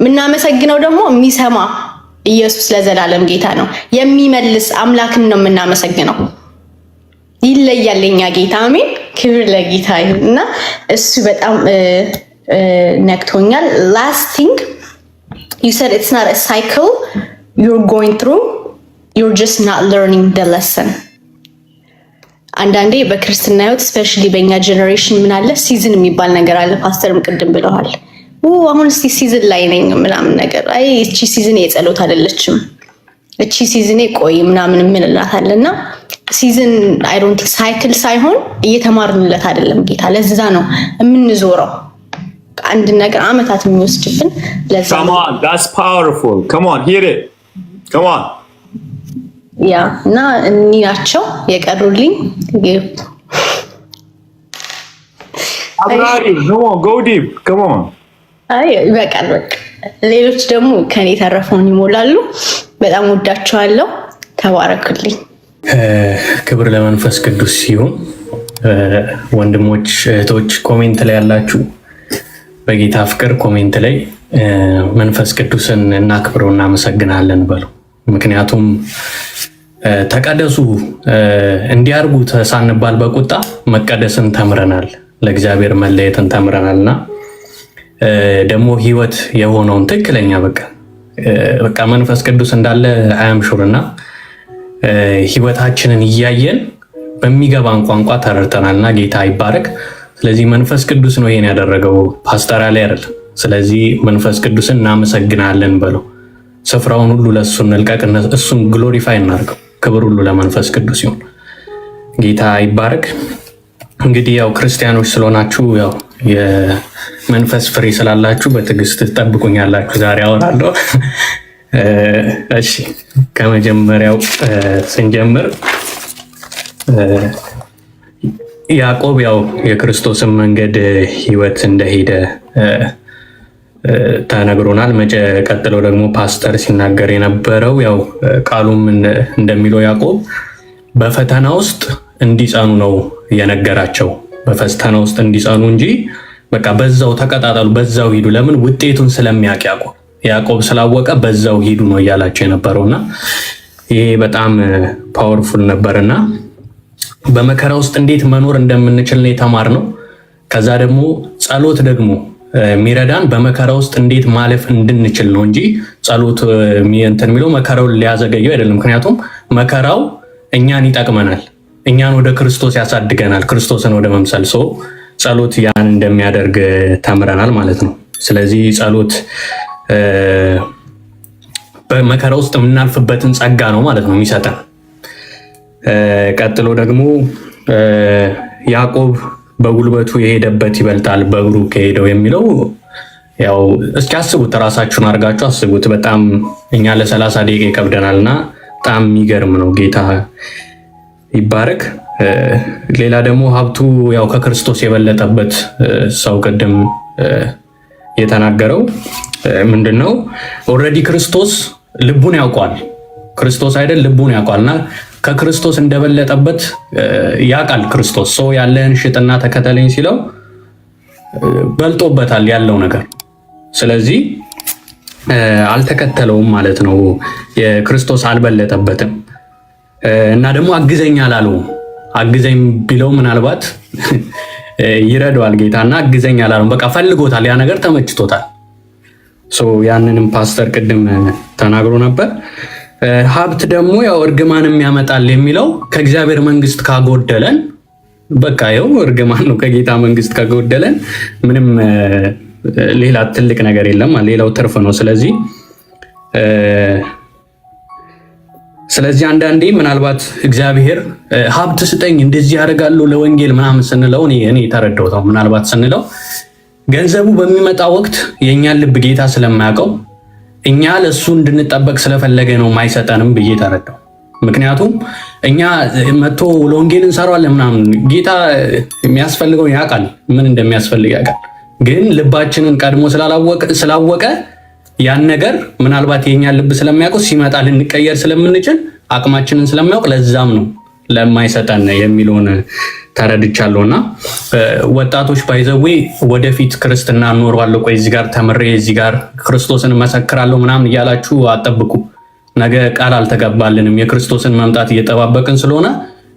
የምናመሰግነው ደግሞ የሚሰማ ኢየሱስ ለዘላለም ጌታ ነው። የሚመልስ አምላክን ነው የምናመሰግነው። ይለያል የኛ ጌታ። አሜን፣ ክብር ለጌታ ይሁን። እና እሱ በጣም ነክቶኛል። last thing you said it's not a cycle you're going through, you're just not learning the lesson. አንዳንዴ በክርስትና ህይወት ስፔሻሊ በእኛ ጀነሬሽን ምን አለ ሲዝን የሚባል ነገር አለ። ፓስተርም ቅድም ብለዋል። አሁን እስቲ ሲዝን ላይ ነኝ ምናምን ነገር። አይ እቺ ሲዝን የጸሎት አይደለችም፣ እቺ ሲዝን ቆይ ምናምን ምን እላታለና ሲዝን አይ ዶንት ቲንክ ሳይክል ሳይሆን እየተማርንለት አይደለም ጌታ። ለዛ ነው የምንዞረው አንድ ነገር አመታት የሚወስድብን። ለዛ come on, that's powerful, come on, hear it, come on. ያ እና እኒያቸው የቀሩልኝ አብራሪ come on, go deep, come on. አይ በቃ ሌሎች ደግሞ ከኔ ተረፈውን ይሞላሉ። በጣም ወዳችኋለሁ። ተባረኩልኝ። ክብር ለመንፈስ ቅዱስ ይሁን። ወንድሞች እህቶች ኮሜንት ላይ ያላችሁ በጌታ ፍቅር ኮሜንት ላይ መንፈስ ቅዱስን እናክብረው እናመሰግናለን በሉ። ምክንያቱም ተቀደሱ እንዲያርጉ ሳንባል በቁጣ መቀደስን ተምረናል፣ ለእግዚአብሔር መለየትን ተምረናልና ደግሞ ህይወት የሆነውን ትክክለኛ በቃ መንፈስ ቅዱስ እንዳለ አያምሹርና ህይወታችንን እያየን በሚገባን ቋንቋ ተረድተናልና ጌታ ይባረክ። ስለዚህ መንፈስ ቅዱስ ነው ይሄን ያደረገው፣ ፓስተር ላይ አይደል። ስለዚህ መንፈስ ቅዱስን እናመሰግናለን በለው። ስፍራውን ሁሉ ለእሱ እንልቀቅ፣ እሱን ግሎሪፋይ እናድርገው። ክብር ሁሉ ለመንፈስ ቅዱስ ይሁን። ጌታ ይባረክ። እንግዲህ ያው ክርስቲያኖች ስለሆናችሁ ያው የመንፈስ ፍሬ ስላላችሁ በትዕግስት ትጠብቁኛላችሁ። ዛሬ አወራለሁ። እሺ ከመጀመሪያው ስንጀምር ያዕቆብ ያው የክርስቶስን መንገድ ህይወት እንደሄደ ተነግሮናል። ቀጥሎ ደግሞ ፓስተር ሲናገር የነበረው ያው ቃሉም እንደሚለው ያዕቆብ በፈተና ውስጥ እንዲጸኑ ነው የነገራቸው። በፈተና ውስጥ እንዲጸኑ እንጂ በቃ በዛው ተቀጣጠሉ፣ በዛው ሂዱ። ለምን? ውጤቱን ስለሚያውቅ ያዕቆብ ስላወቀ በዛው ሂዱ ነው እያላቸው የነበረውና ይሄ በጣም ፓወርፉል ነበርና በመከራ ውስጥ እንዴት መኖር እንደምንችል ነው የተማርነው። ከዛ ደግሞ ጸሎት ደግሞ ሚረዳን በመከራ ውስጥ እንዴት ማለፍ እንድንችል ነው እንጂ ጸሎት እንትን የሚለው መከራውን ሊያዘገየው አይደለም። ምክንያቱም መከራው እኛን ይጠቅመናል፣ እኛን ወደ ክርስቶስ ያሳድገናል፣ ክርስቶስን ወደ መምሰል። ሰው ጸሎት ያን እንደሚያደርግ ተምረናል ማለት ነው። ስለዚህ ጸሎት በመከራ ውስጥ የምናልፍበትን ጸጋ ነው ማለት ነው የሚሰጠን። ቀጥሎ ደግሞ ያዕቆብ በጉልበቱ የሄደበት ይበልጣል በእግሩ ከሄደው የሚለው ያው እስኪ አስቡት፣ ራሳችሁን አድርጋችሁ አስቡት። በጣም እኛ ለ30 ደቂቃ ይከብደናልና በጣም የሚገርም ነው። ጌታ ይባረክ። ሌላ ደግሞ ሀብቱ ያው ከክርስቶስ የበለጠበት ሰው ቅድም የተናገረው ምንድነው? ኦልሬዲ ክርስቶስ ልቡን ያውቋል። ክርስቶስ አይደል ልቡን ያውቋልና ከክርስቶስ እንደበለጠበት ያውቃል። ክርስቶስ ሰው ያለህን ሽጥና ተከተለኝ ሲለው በልጦበታል ያለው ነገር። ስለዚህ አልተከተለውም ማለት ነው። የክርስቶስ አልበለጠበትም እና ደግሞ አግዘኝ አላለውም። አግዘኝ ቢለው ምናልባት ይረዳዋል ጌታና አግዘኝ አላለውም። በቃ ፈልጎታል፣ ያ ነገር ተመችቶታል። ያንንም ፓስተር ቅድም ተናግሮ ነበር። ሀብት ደግሞ ያው እርግማንም ያመጣል የሚለው ከእግዚአብሔር መንግስት ካጎደለን በቃ ያው እርግማን ነው። ከጌታ መንግስት ካጎደለን ምንም ሌላ ትልቅ ነገር የለም፣ ሌላው ትርፍ ነው። ስለዚህ ስለዚህ አንዳንዴ ምናልባት እግዚአብሔር ሀብት ስጠኝ እንደዚህ ያደርጋለሁ ለወንጌል ምናምን ስንለው እኔ ተረዳሁት። ምናልባት ስንለው ገንዘቡ በሚመጣ ወቅት የእኛን ልብ ጌታ ስለማያውቀው እኛ ለእሱ እንድንጠበቅ ስለፈለገ ነው ማይሰጠንም ብዬ ተረዳው። ምክንያቱም እኛ መጥቶ ለወንጌል እንሰራዋለን ምናምን ጌታ የሚያስፈልገው ያውቃል፣ ምን እንደሚያስፈልግ ያውቃል። ግን ልባችንን ቀድሞ ስላወቀ ያን ነገር ምናልባት የኛን ልብ ስለሚያውቀው ሲመጣ ልንቀየር ስለምንችል አቅማችንን ስለሚያውቅ ለዛም ነው ለማይሰጠን የሚለውን ተረድቻለሁና ወጣቶች ባይዘዌ ወደፊት ክርስትና እኖራለሁ ቆይ እዚህ ጋር ተምሬ እዚህ ጋር ክርስቶስን መሰክራለሁ ምናምን እያላችሁ አጠብቁ። ነገ ቃል አልተገባልንም። የክርስቶስን መምጣት እየጠባበቅን ስለሆነ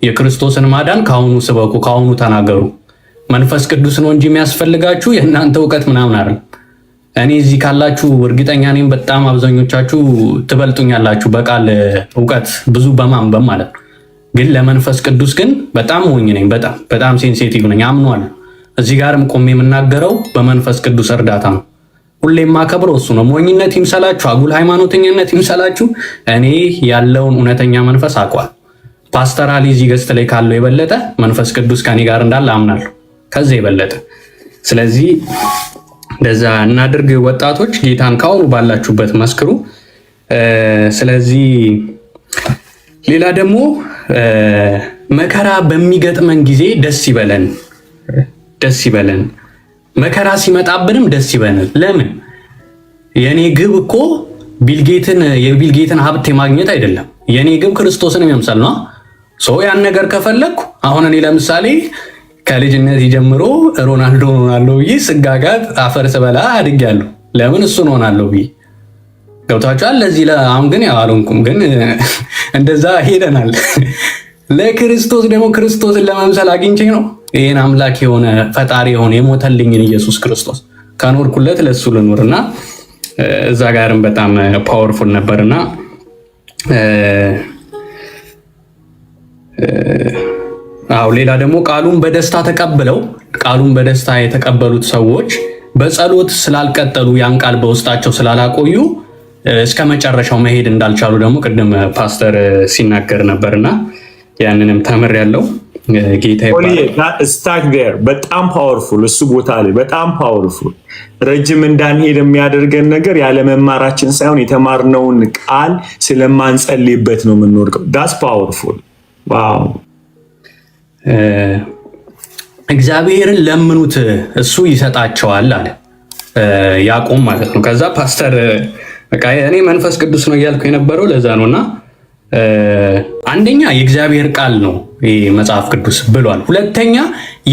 የክርስቶስን ማዳን ካሁኑ ስበኩ፣ ካሁኑ ተናገሩ። መንፈስ ቅዱስ ነው እንጂ የሚያስፈልጋችሁ የእናንተ እውቀት ምናምን አይደል። እኔ እዚህ ካላችሁ እርግጠኛ ነኝ በጣም አብዛኞቻችሁ ትበልጡኛላችሁ በቃል እውቀት ብዙ በማንበብ ማለት ነው። ግን ለመንፈስ ቅዱስ ግን በጣም ሞኝ ነኝ፣ በጣም ሴንሲቲቭ ነኝ፣ አምኗለሁ። እዚህ ጋርም ቆሜ የምናገረው በመንፈስ ቅዱስ እርዳታ ነው። ሁሌም ማከብረው እሱ ነው። ሞኝነት ይምሰላችሁ፣ አጉል ሃይማኖተኝነት ይምሰላችሁ፣ እኔ ያለውን እውነተኛ መንፈስ አውቀዋለሁ። ፓስተር አሊ እዚህ ገስት ላይ ካለው የበለጠ መንፈስ ቅዱስ ከኔ ጋር እንዳለ አምናለሁ፣ ከዚህ የበለጠ። ስለዚህ እንደዛ እናድርግ ወጣቶች፣ ጌታን ካሁኑ ባላችሁበት መስክሩ። ስለዚህ ሌላ ደግሞ መከራ በሚገጥመን ጊዜ ደስ ይበለን። መከራ ሲመጣብንም ደስ ይበለን። ለምን? የኔ ግብ እኮ የቢልጌትን ሀብት ማግኘት አይደለም። የኔ ግብ ክርስቶስን መምሰል ነው። ያን ነገር ከፈለግኩ አሁን እኔ ለምሳሌ ከልጅነት ጀምሮ ሮናልዶ ሆናለሁ ብዬ ስጋጋት አፈር ስበላ አድጌያለሁ። ለምን? እሱን ሆናለሁ ብዬ ገብታችኋል። ለዚህ አሁን ግን ያው አልሆንኩም፣ ግን እንደዛ ሄደናል። ለክርስቶስ ደግሞ ክርስቶስን ለመምሰል አግኝቼ ነው ይህን አምላክ የሆነ ፈጣሪ የሆነ የሞተልኝን ኢየሱስ ክርስቶስ ከኖርኩለት ለሱ ልኖርና እዛ ጋርም በጣም ፓወርፉል ነበርና አው ሌላ ደግሞ ቃሉን በደስታ የተቀበሉት ሰዎች በጸሎት ስላልቀጠሉ ያን ቃል በውስጣቸው ስላላቆዩ እስከ መጨረሻው መሄድ እንዳልቻሉ ደግሞ ቅድም ፓስተር ሲናገር ነበርና ያንንም ተምሬያለሁ። ጌታ ስታክ ዴር በጣም ፓወርፉል፣ እሱ ቦታ ላይ በጣም ፓወርፉል። ረጅም እንዳንሄድ የሚያደርገን ነገር ያለ መማራችን ሳይሆን የተማርነውን ቃል ስለማንጸልይበት ነው የምንወድቀው። ዳስ ፓወርፉል። ዋው! እግዚአብሔርን ለምኑት እሱ ይሰጣቸዋል አለ ያዕቆብ ማለት ነው። ከዛ ፓስተር በቃ እኔ መንፈስ ቅዱስ ነው እያልኩ የነበረው ለዛ ነውና አንደኛ የእግዚአብሔር ቃል ነው ይሄ መጽሐፍ ቅዱስ ብሏል። ሁለተኛ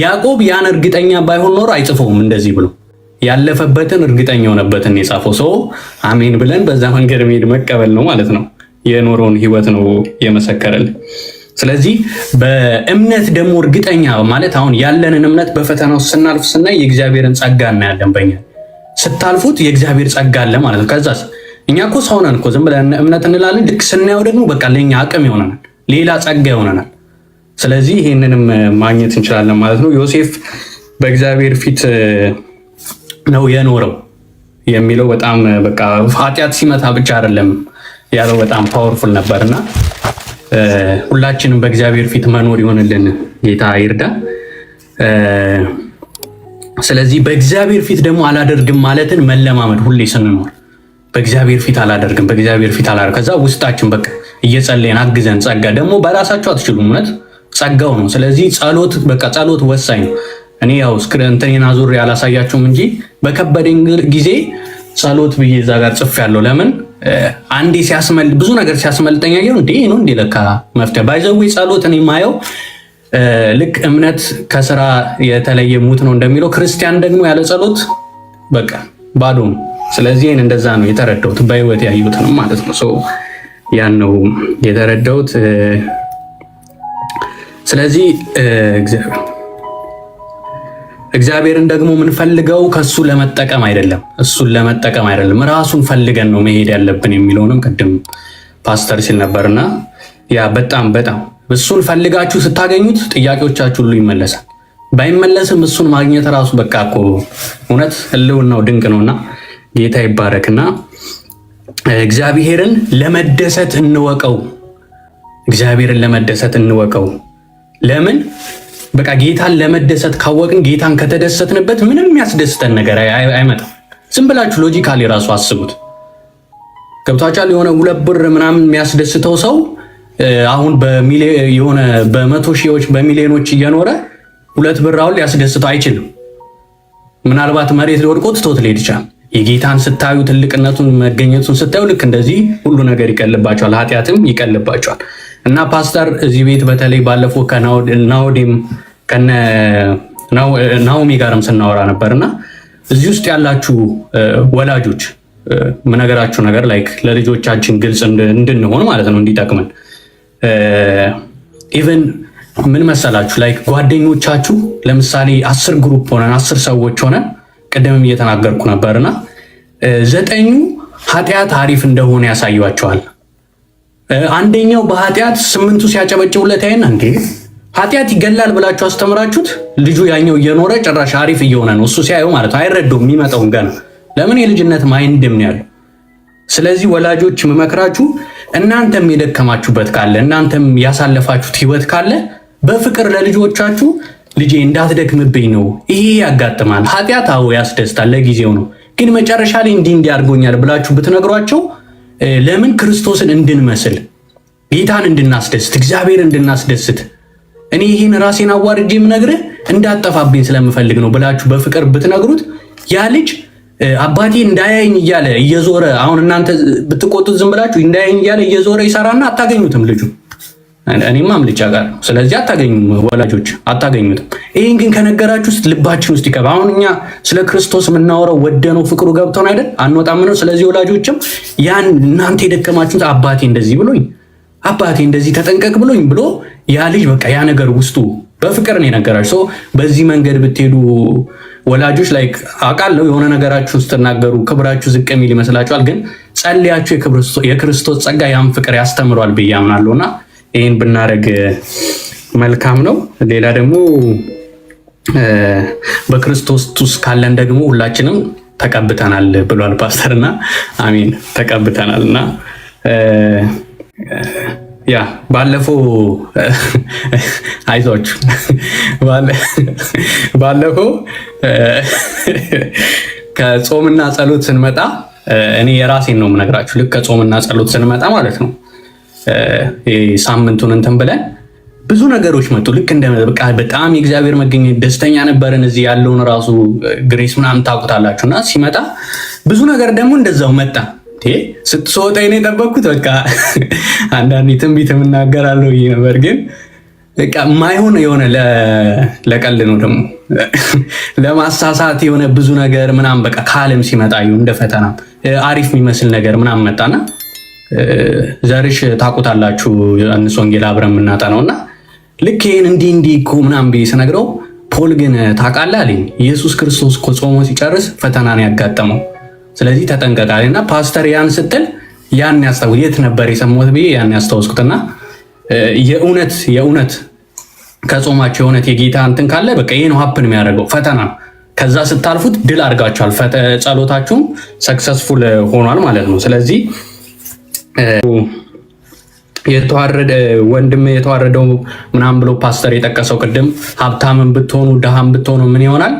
ያዕቆብ ያን እርግጠኛ ባይሆን ኖሮ አይጽፈውም እንደዚህ ብሎ ያለፈበትን እርግጠኛ የሆነበትን የጻፈው ሰው አሜን ብለን በዛ መንገድ መሄድ መቀበል ነው ማለት ነው። የኖረውን ህይወት ነው የመሰከረልን። ስለዚህ በእምነት ደግሞ እርግጠኛ ማለት አሁን ያለንን እምነት በፈተና ውስጥ ስናልፍ ስናይ የእግዚአብሔርን ጸጋ እናያለን። በእኛ ስታልፉት የእግዚአብሔር ጸጋ አለ ማለት ነው። ከዛስ እኛ እኮ ሰው ነን እኮ ዝም ብለን እምነት እንላለን። ልክ ስናየው ደግሞ በቃ ለኛ አቅም ይሆነናል፣ ሌላ ጸጋ ይሆነናል። ስለዚህ ይህንንም ማግኘት እንችላለን ማለት ነው። ዮሴፍ በእግዚአብሔር ፊት ነው የኖረው የሚለው በጣም በቃ ኃጢአት ሲመታ ብቻ አይደለም ያለው በጣም ፓወርፉል ነበርና ሁላችንም በእግዚአብሔር ፊት መኖር ይሆንልን፣ ጌታ ይርዳ። ስለዚህ በእግዚአብሔር ፊት ደግሞ አላደርግም ማለትን መለማመድ ሁሌ ስንኖር በእግዚአብሔር ፊት አላደርግም፣ ከዛ ውስጣችን በቃ እየጸለየን አግዘን ጸጋ ደግሞ በራሳችሁ አትችሉም፣ እውነት ጸጋው ነው። ስለዚህ ጸሎት ወሳኝ ነው። እኔ ያው እንትኔን አዙሬ አላሳያችሁም እንጂ በከበደኝ ጊዜ ጸሎት ብዬ እዛ ጋር ጽፌያለሁ። ለምን አንዴ ብዙ ነገር ሲያስመልጠኝ ያየው እንዴ ለካ መፍትሄ ባይዘው ጸሎት እኔ የማየው ልክ እምነት ከስራ የተለየ ሙት ነው እንደሚለው ክርስቲያን ደግሞ ያለ ጸሎት በቃ ባዶ ነው። ስለዚህ እንደዛ ነው የተረዳሁት፣ በህይወት ያዩት ነው ማለት ነው። ያን ነው የተረዳሁት። ስለዚህ እግዚአብሔርን ደግሞ የምንፈልገው ከሱ ለመጠቀም አይደለም፣ እሱን ለመጠቀም አይደለም፣ ራሱን ፈልገን ነው መሄድ ያለብን የሚለውንም ቅድም ፓስተር ሲል ነበርና ያ በጣም እሱን ፈልጋችሁ ስታገኙት ጥያቄዎቻችሁ ሁሉ ይመለሳል። ባይመለስም እሱን ማግኘት ራሱ በቃ እኮ እውነት ህልውናው ድንቅ ነውና ጌታ ይባረክና እግዚአብሔርን ለመደሰት እንወቀው። እግዚአብሔርን ለመደሰት እንወቀው። ለምን? በቃ ጌታን ለመደሰት ካወቅን ጌታን ከተደሰትንበት ምንም የሚያስደስተን ነገር አይመጣም። ዝም ብላችሁ ሎጂካሊ ራሱ አስቡት። ገብቷችኋል? የሆነ 2 ብር ምናምን የሚያስደስተው ሰው አሁን የሆነ በመቶ ሺዎች በሚሊዮኖች እየኖረ 2 ብር አሁን ሊያስደስተው አይችልም። ምናልባት መሬት ሊወድቆ ትቶት ሊሄድ ይችላል። የጌታን ስታዩ ትልቅነቱን መገኘቱን ስታዩ ልክ እንደዚህ ሁሉ ነገር ይቀልባቸዋል፣ ኃጢአትም ይቀልባቸዋል። እና ፓስተር እዚህ ቤት በተለይ ባለፈው ከናኦዴም ናኦሚ ጋርም ስናወራ ነበርና እዚህ ውስጥ ያላችሁ ወላጆች ምነገራችሁ ነገር ላይክ ለልጆቻችን ግልጽ እንድንሆን ማለት ነው፣ እንዲጠቅመን ኢቨን ምን መሰላችሁ ላይክ ጓደኞቻችሁ ለምሳሌ 10 ግሩፕ ሆነን 10 ሰዎች ሆነን ቀደምም እየተናገርኩ ነበርና 9ኙ ኃጢአት አሪፍ እንደሆነ ያሳዩአቸዋል። አንደኛው በኃጢአት 8ቱ ሲያጨበጭቡለት አይና እንዴ ኃጢአት ይገላል ብላችሁ አስተምራችሁት ልጁ ያኛው እየኖረ ጭራሽ አሪፍ እየሆነ ነው። እሱ ሲያየው ማለት አይረዳውም የሚመጣውን ገና ለምን የልጅነት ማይንድም ነው ያለው። ስለዚህ ወላጆች መመክራችሁ እናንተም የደከማችሁበት ካለ እናንተም ያሳለፋችሁት ህይወት ካለ በፍቅር ለልጆቻችሁ ልጄ እንዳትደክምብኝ ነው፣ ይሄ ያጋጥማል፣ ኃጢአት አዎ ያስደስታል፣ ለጊዜው ነው፣ ግን መጨረሻ ላይ እንዲህ አድርጎኛል ብላችሁ ብትነግሯቸው ለምን ክርስቶስን እንድንመስል ጌታን እንድናስደስት እግዚአብሔር እንድናስደስት እኔ ይህን ራሴን አዋርጄ የምነግርህ እንዳጠፋብኝ ስለምፈልግ ነው ብላችሁ በፍቅር ብትነግሩት ያ ልጅ አባቴ እንዳያየኝ እያለ እየዞረ አሁን እናንተ ብትቆጡት ዝም ብላችሁ እንዳያየኝ እያለ እየዞረ ይሰራና አታገኙትም ልጁ። እኔም አምልጫ ጋር ስለዚህ አታገኙም፣ ወላጆች አታገኙትም። ይህን ግን ከነገራችሁ ውስጥ ልባችን ውስጥ ይገባ። አሁን እኛ ስለ ክርስቶስ የምናወራው ወደነው ፍቅሩ ገብቶን አይደል? አንወጣም ነው። ስለዚህ ወላጆችም ያን እናንተ የደከማችሁት አባቴ እንደዚህ ብሎኝ አባቴ እንደዚህ ተጠንቀቅ ብሎኝ ብሎ ያ ልጅ በቃ ያ ነገር ውስጡ በፍቅር ነው የነገራችሁ። በዚህ መንገድ ብትሄዱ ወላጆች ላይክ አውቃለሁ የሆነ ነገራችሁ ስትናገሩ ክብራችሁ ዝቅ የሚል ይመስላችኋል፣ ግን ጸልያችሁ የክርስቶስ ጸጋ ያን ፍቅር ያስተምሯል ብዬ አምናለሁና ይህን ብናደርግ መልካም ነው። ሌላ ደግሞ በክርስቶስ ውስጥ ካለን ደግሞ ሁላችንም ተቀብተናል ብሏል ፓስተርና አሜን ተቀብተናልና ያ ባለፈው አይዟችሁ ባለፈው ከጾምና ጸሎት ስንመጣ እኔ የራሴን ነው የምነግራችሁ። ልክ ከጾምና ጸሎት ስንመጣ ማለት ነው ሳምንቱን እንትን ብለን ብዙ ነገሮች መጡ። ልክ እንደ በቃ በጣም የእግዚአብሔር መገኘት ደስተኛ ነበርን። እዚህ ያለውን ራሱ ግሬስ ምናምን ታውቁታላችሁና ሲመጣ ብዙ ነገር ደግሞ እንደዛው መጣ። ስትወጣ ነው የጠበቅኩት። በቃ አንዳንዴ ትንቢት የምናገራለሁ ነበር፣ ግን በቃ ማይሆን የሆነ ለቀልድ ነው ደግሞ ለማሳሳት የሆነ ብዙ ነገር ምናምን በቃ ከዓለም ሲመጣ እንደ ፈተና አሪፍ የሚመስል ነገር ምናምን መጣና ዘርሽ ታውቁታላችሁ ዮሐንስ ወንጌል አብረን የምናጠናውና ልክ ይሄን እንዲህ እኮ ምናምን ብዬ ስነግረው ፖል ግን ታውቃለህ አለኝ ኢየሱስ ክርስቶስ እኮ ጾሞ ሲጨርስ ፈተና ነው ያጋጠመው፣ ስለዚህ ተጠንቀቃልና ፓስተር ያን ስትል ያን ያስታውስ የት ነበር የሰማሁት ብዬ ያን ያስታውስኩትና የእውነት ከጾማቸው የእውነት የጌታ እንትን ካለ በቃ ይሄ ነው ሀፕን የሚያደርገው ፈተና። ከዛ ስታልፉት ድል አድርጋችኋል፣ ጸሎታችሁም ሰክሰስፉል ሆኗል ማለት ነው። ስለዚህ የተዋረደ ወንድም የተዋረደው ምናምን ብሎ ፓስተር የጠቀሰው ቅድም ሀብታምን ብትሆኑ ድሃም ብትሆኑ ምን ይሆናል?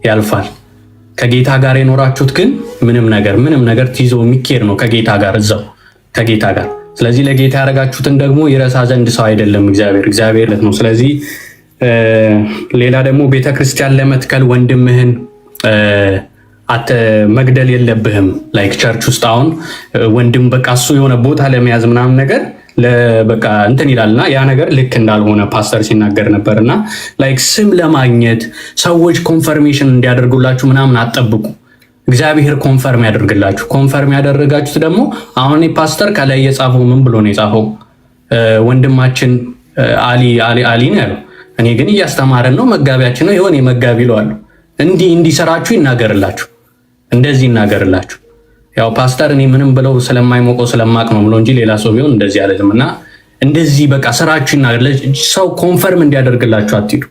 ያልፋል። ከጌታ ጋር የኖራችሁት ግን ምንም ነገር ትይዞ የሚኬድ ነው ከጌታ ጋር እዛው ከጌታ ጋር። ስለዚህ ለጌታ ያደረጋችሁትን ደግሞ ይረሳ ዘንድ ሰው አይደለም እግዚአብሔር ነው። ስለዚህ ሌላ ደግሞ ቤተክርስቲያን ለመትከል ወንድምህን መግደል የለብህም። ላይክ ቸርች ውስጥ አሁን ወንድም በቃ እሱ የሆነ ቦታ ለመያዝ ምናምን ነገር በቃ እንትን ይላልና ያ ነገር ልክ እንዳልሆነ ፓስተር ሲናገር ነበርና ላይክ ስም ለማግኘት ሰዎች ኮንፈርሜሽን እንዲያደርጉላችሁ ምናምን አትጠብቁ። እግዚአብሔር ኮንፈርም ያደርግላችሁ። ኮንፈርም ያደረጋችሁት ደግሞ አሁን ፓስተር ከላይ የጻፈው ምን ብሎ ነው የጻፈው? ወንድማችን አሊ ነው ያለው። እኔ ግን እያስተማረን ነው፣ መጋቢያችን ነው፣ የሆነ መጋቢ ይለዋለሁ። እንዲሰራችሁ ይናገርላችሁ፣ እንደዚህ ይናገርላችሁ። ያው ፓስተር እኔ ምንም ብለው ስለማይሞቀው ስለማቅ ነው ብሎ እንጂ ሌላ ሰው ቢሆን እንደዚህ አይደለም። እና እንደዚህ በቃ ስራችሁ ይናገር። ሰው ኮንፈርም እንዲያደርግላችሁ አትሂዱ።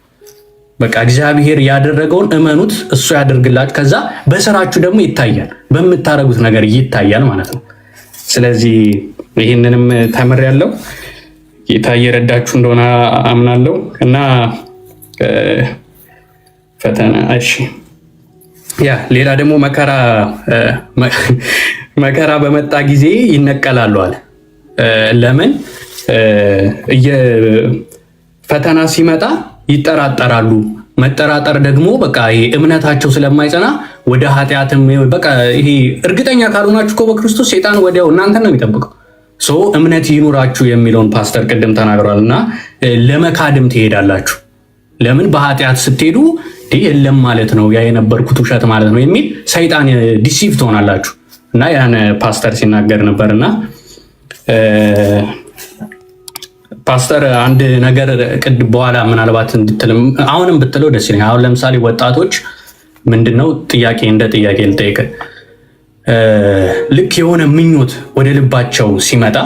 በቃ እግዚአብሔር ያደረገውን እመኑት፣ እሱ ያደርግላችሁ። ከዛ በስራችሁ ደግሞ ይታያል፣ በምታረጉት ነገር ይታያል ማለት ነው። ስለዚህ ይህንንም ተምሬያለሁ። ጌታ እየረዳችሁ እንደሆነ አምናለሁ እና ፈተና እሺ፣ ያ ሌላ ደግሞ መከራ በመጣ ጊዜ ይነቀላሉ አለ። ለምን ፈተና ሲመጣ ይጠራጠራሉ። መጠራጠር ደግሞ በቃ ይሄ እምነታቸው ስለማይጸና ወደ ኃጢአትም በቃ ይሄ እርግጠኛ ካልሆናችሁ እኮ በክርስቶስ ሰይጣን ወዲያው እናንተን ነው የሚጠብቀው። እምነት ይኑራችሁ የሚለውን ፓስተር ቅድም ተናግሯል እና ለመካድም ትሄዳላችሁ። ለምን በኃጢአት ስትሄዱ የለም ማለት ነው ያ የነበርኩት ውሸት ማለት ነው የሚል ሰይጣን ዲሲቭ ትሆናላችሁ እና ያን ፓስተር ሲናገር ነበርና ፓስተር አንድ ነገር ቅድም በኋላ ምናልባት እንድትልም አሁንም ብትለው ደስ ይለኛል። አሁን ለምሳሌ ወጣቶች ምንድነው ጥያቄ እንደ ጥያቄ ልጠይቅ፣ ልክ የሆነ ምኞት ወደ ልባቸው ሲመጣ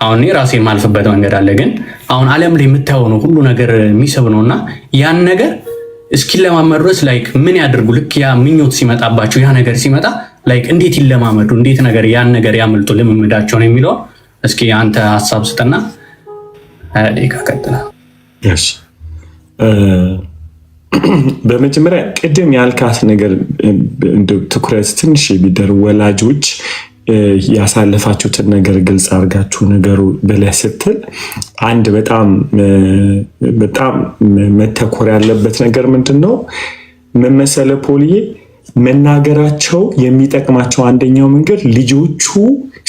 አሁን እኔ ራሴ የማልፍበት መንገድ አለ፣ ግን አሁን ዓለም ላይ የምታየው ነው ሁሉ ነገር የሚስብ ነውና ያን ነገር እስኪለማመዱ ድረስ ላይክ ምን ያደርጉ? ልክ ያ ምኞት ሲመጣባቸው ያ ነገር ሲመጣ ላይክ እንዴት ይለማመዱ? እንዴት ነገር ያን ነገር ያመልጡ ልምምዳቸው ነው የሚለው። እስኪ አንተ ሀሳብ ስጠና ቀጥላ። በመጀመሪያ ቅድም ያልካት ነገር ትኩረት ትንሽ ቢደረግ ወላጆች ያሳለፋችሁትን ነገር ግልጽ አድርጋችሁ ነገሩ ብለህ ስትል አንድ በጣም መተኮር ያለበት ነገር ምንድን ነው መመሰለ ፖልዬ፣ መናገራቸው የሚጠቅማቸው አንደኛው መንገድ ልጆቹ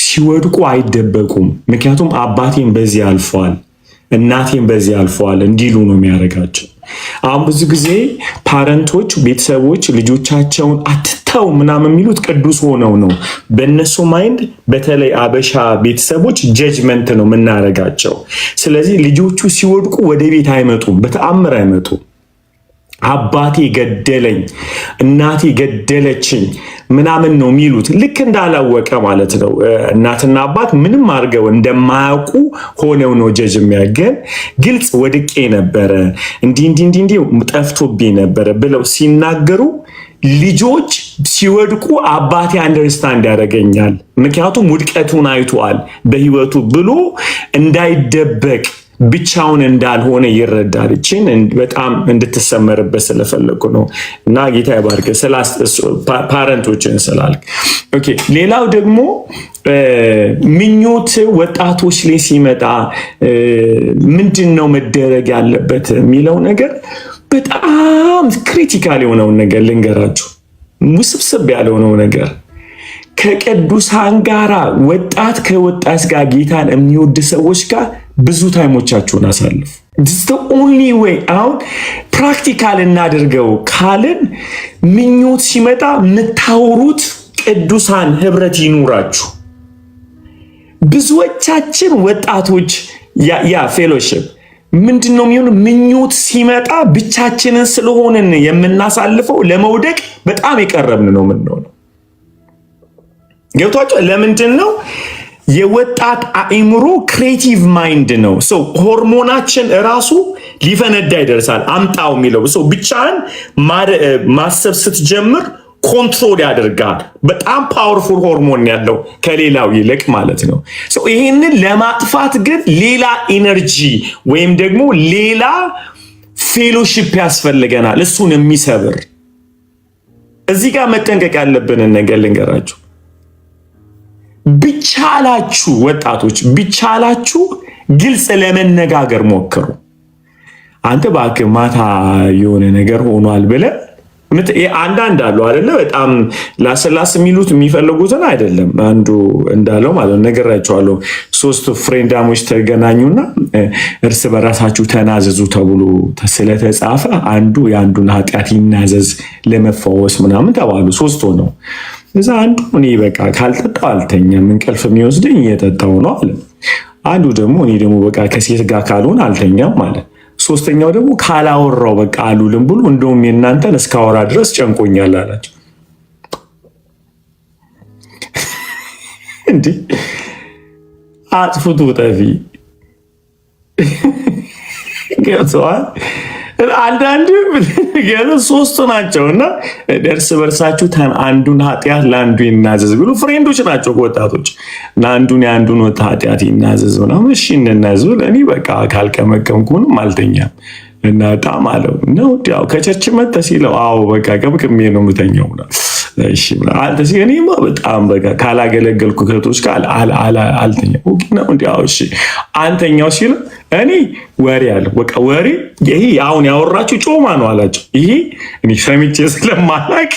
ሲወድቁ አይደበቁም። ምክንያቱም አባቴም በዚህ አልፈዋል፣ እናቴም በዚህ አልፈዋል እንዲሉ ነው የሚያደርጋቸው። አሁን ብዙ ጊዜ ፓረንቶች፣ ቤተሰቦች ልጆቻቸውን አትተው ምናምን የሚሉት ቅዱስ ሆነው ነው። በእነሱ ማይንድ በተለይ አበሻ ቤተሰቦች ጀጅመንት ነው የምናደርጋቸው። ስለዚህ ልጆቹ ሲወድቁ ወደ ቤት አይመጡም፣ በተአምር አይመጡም። አባቴ ገደለኝ፣ እናቴ ገደለችኝ ምናምን ነው የሚሉት፣ ልክ እንዳላወቀ ማለት ነው። እናትና አባት ምንም አድርገው እንደማያውቁ ሆነው ነው ጀጅ የሚያገን። ግልጽ ወድቄ ነበረ እንዲህ ጠፍቶብኝ ነበረ ብለው ሲናገሩ ልጆች ሲወድቁ አባቴ አንደርስታንድ ያደርገኛል፣ ምክንያቱም ውድቀቱን አይቷል በህይወቱ ብሎ እንዳይደበቅ ብቻውን እንዳልሆነ ይረዳል። እችን በጣም እንድትሰመርበት ስለፈለኩ ነው እና ጌታ ይባርክ ፓረንቶችን ስላልክ። ኦኬ፣ ሌላው ደግሞ ምኞት ወጣቶች ላይ ሲመጣ ምንድን ነው መደረግ ያለበት የሚለው ነገር በጣም ክሪቲካል የሆነውን ነገር ልንገራችሁ። ውስብስብ ያልሆነው ነገር ከቅዱሳን ጋራ ወጣት ከወጣት ጋር ጌታን የሚወድ ሰዎች ጋር ብዙ ታይሞቻችሁን አሳልፉ። ኦንሊ ዌይ አሁን ፕራክቲካል እናድርገው ካልን ምኞት ሲመጣ የምታወሩት ቅዱሳን ህብረት ይኑራችሁ። ብዙዎቻችን ወጣቶች ያ ፌሎሺፕ ምንድን ነው የሚሆነው? ምኞት ሲመጣ ብቻችንን ስለሆንን የምናሳልፈው ለመውደቅ በጣም የቀረብን ነው የምንሆነው። ገብቷቸው ለምንድን ነው? የወጣት አእምሮ ክሬቲቭ ማይንድ ነው። ሆርሞናችን እራሱ ሊፈነዳ ይደርሳል። አምጣው የሚለው ብቻን ማሰብ ስትጀምር ኮንትሮል ያደርጋል። በጣም ፓወርፉል ሆርሞን ያለው ከሌላው ይልቅ ማለት ነው። ይህንን ለማጥፋት ግን ሌላ ኢነርጂ ወይም ደግሞ ሌላ ፌሎሺፕ ያስፈልገናል፣ እሱን የሚሰብር። እዚህ ጋር መጠንቀቅ ያለብንን ነገር ልንገራችሁ። ቢቻላችሁ ወጣቶች ቢቻላችሁ ግልጽ ለመነጋገር ሞክሩ። አንተ እባክህ ማታ የሆነ ነገር ሆኗል ብለህ አንዳንድ አሉ አይደለ? በጣም ላስላስ የሚሉት የሚፈልጉትን አይደለም። አንዱ እንዳለው ማለት ነው ነገራቸዋለሁ። 3 ፍሬንዳሞች ተገናኙና እርስ በራሳችሁ ተናዘዙ ተብሎ ስለተጻፈ አንዱ የአንዱን ኃጢአት ይናዘዝ ለመፈወስ ምናምን ተባሉ። 3 ሆነው እዛ አንዱ እኔ በቃ ካልጠጣው አልተኛም እንቅልፍ የሚወስደኝ እየጠጣው ነው አለ። አንዱ ደግሞ እኔ ደግሞ በቃ ከሴት ጋር ካልሆን አልተኛም ማለት። ሶስተኛው ደግሞ ካላወራው በቃ አሉልም ብሎ እንደውም የእናንተን እስካወራ ድረስ ጨንቆኛል አላቸው። እንዲህ አጥፍቶ ጠፊ ገብተዋል። አንዳንድ ሶስቱ ናቸውና እርስ በርሳችሁ አንዱን ኃጢአት ለአንዱ ይናዘዝ ብሎ ፍሬንዶች ናቸው ወጣቶች ለአንዱን የአንዱን ኃጢአት ይናዘዝ ምናምን እሺ እንናዘዝ ብሎ እኔ በቃ ካልቀመቀምኩንም አልተኛም እና በጣም አለው ነው ያው ከቸርች መጣ ሲለው አዎ በቃ ቀምቅሜ ነው የምተኛው እሺ አንተ ሲገኝማ በጣም በቃ ካላገለገልኩ ከቶች ጋር አልተኛም ኦኬ ነው እንዴው እሺ አንተኛው ሲል እኔ ወሬ አለ በቃ ወሬ ይሄ አሁን ያወራችሁ ጮማ ነው አላችሁ ይሄ እኔ ሰምቼ ስለማላቅ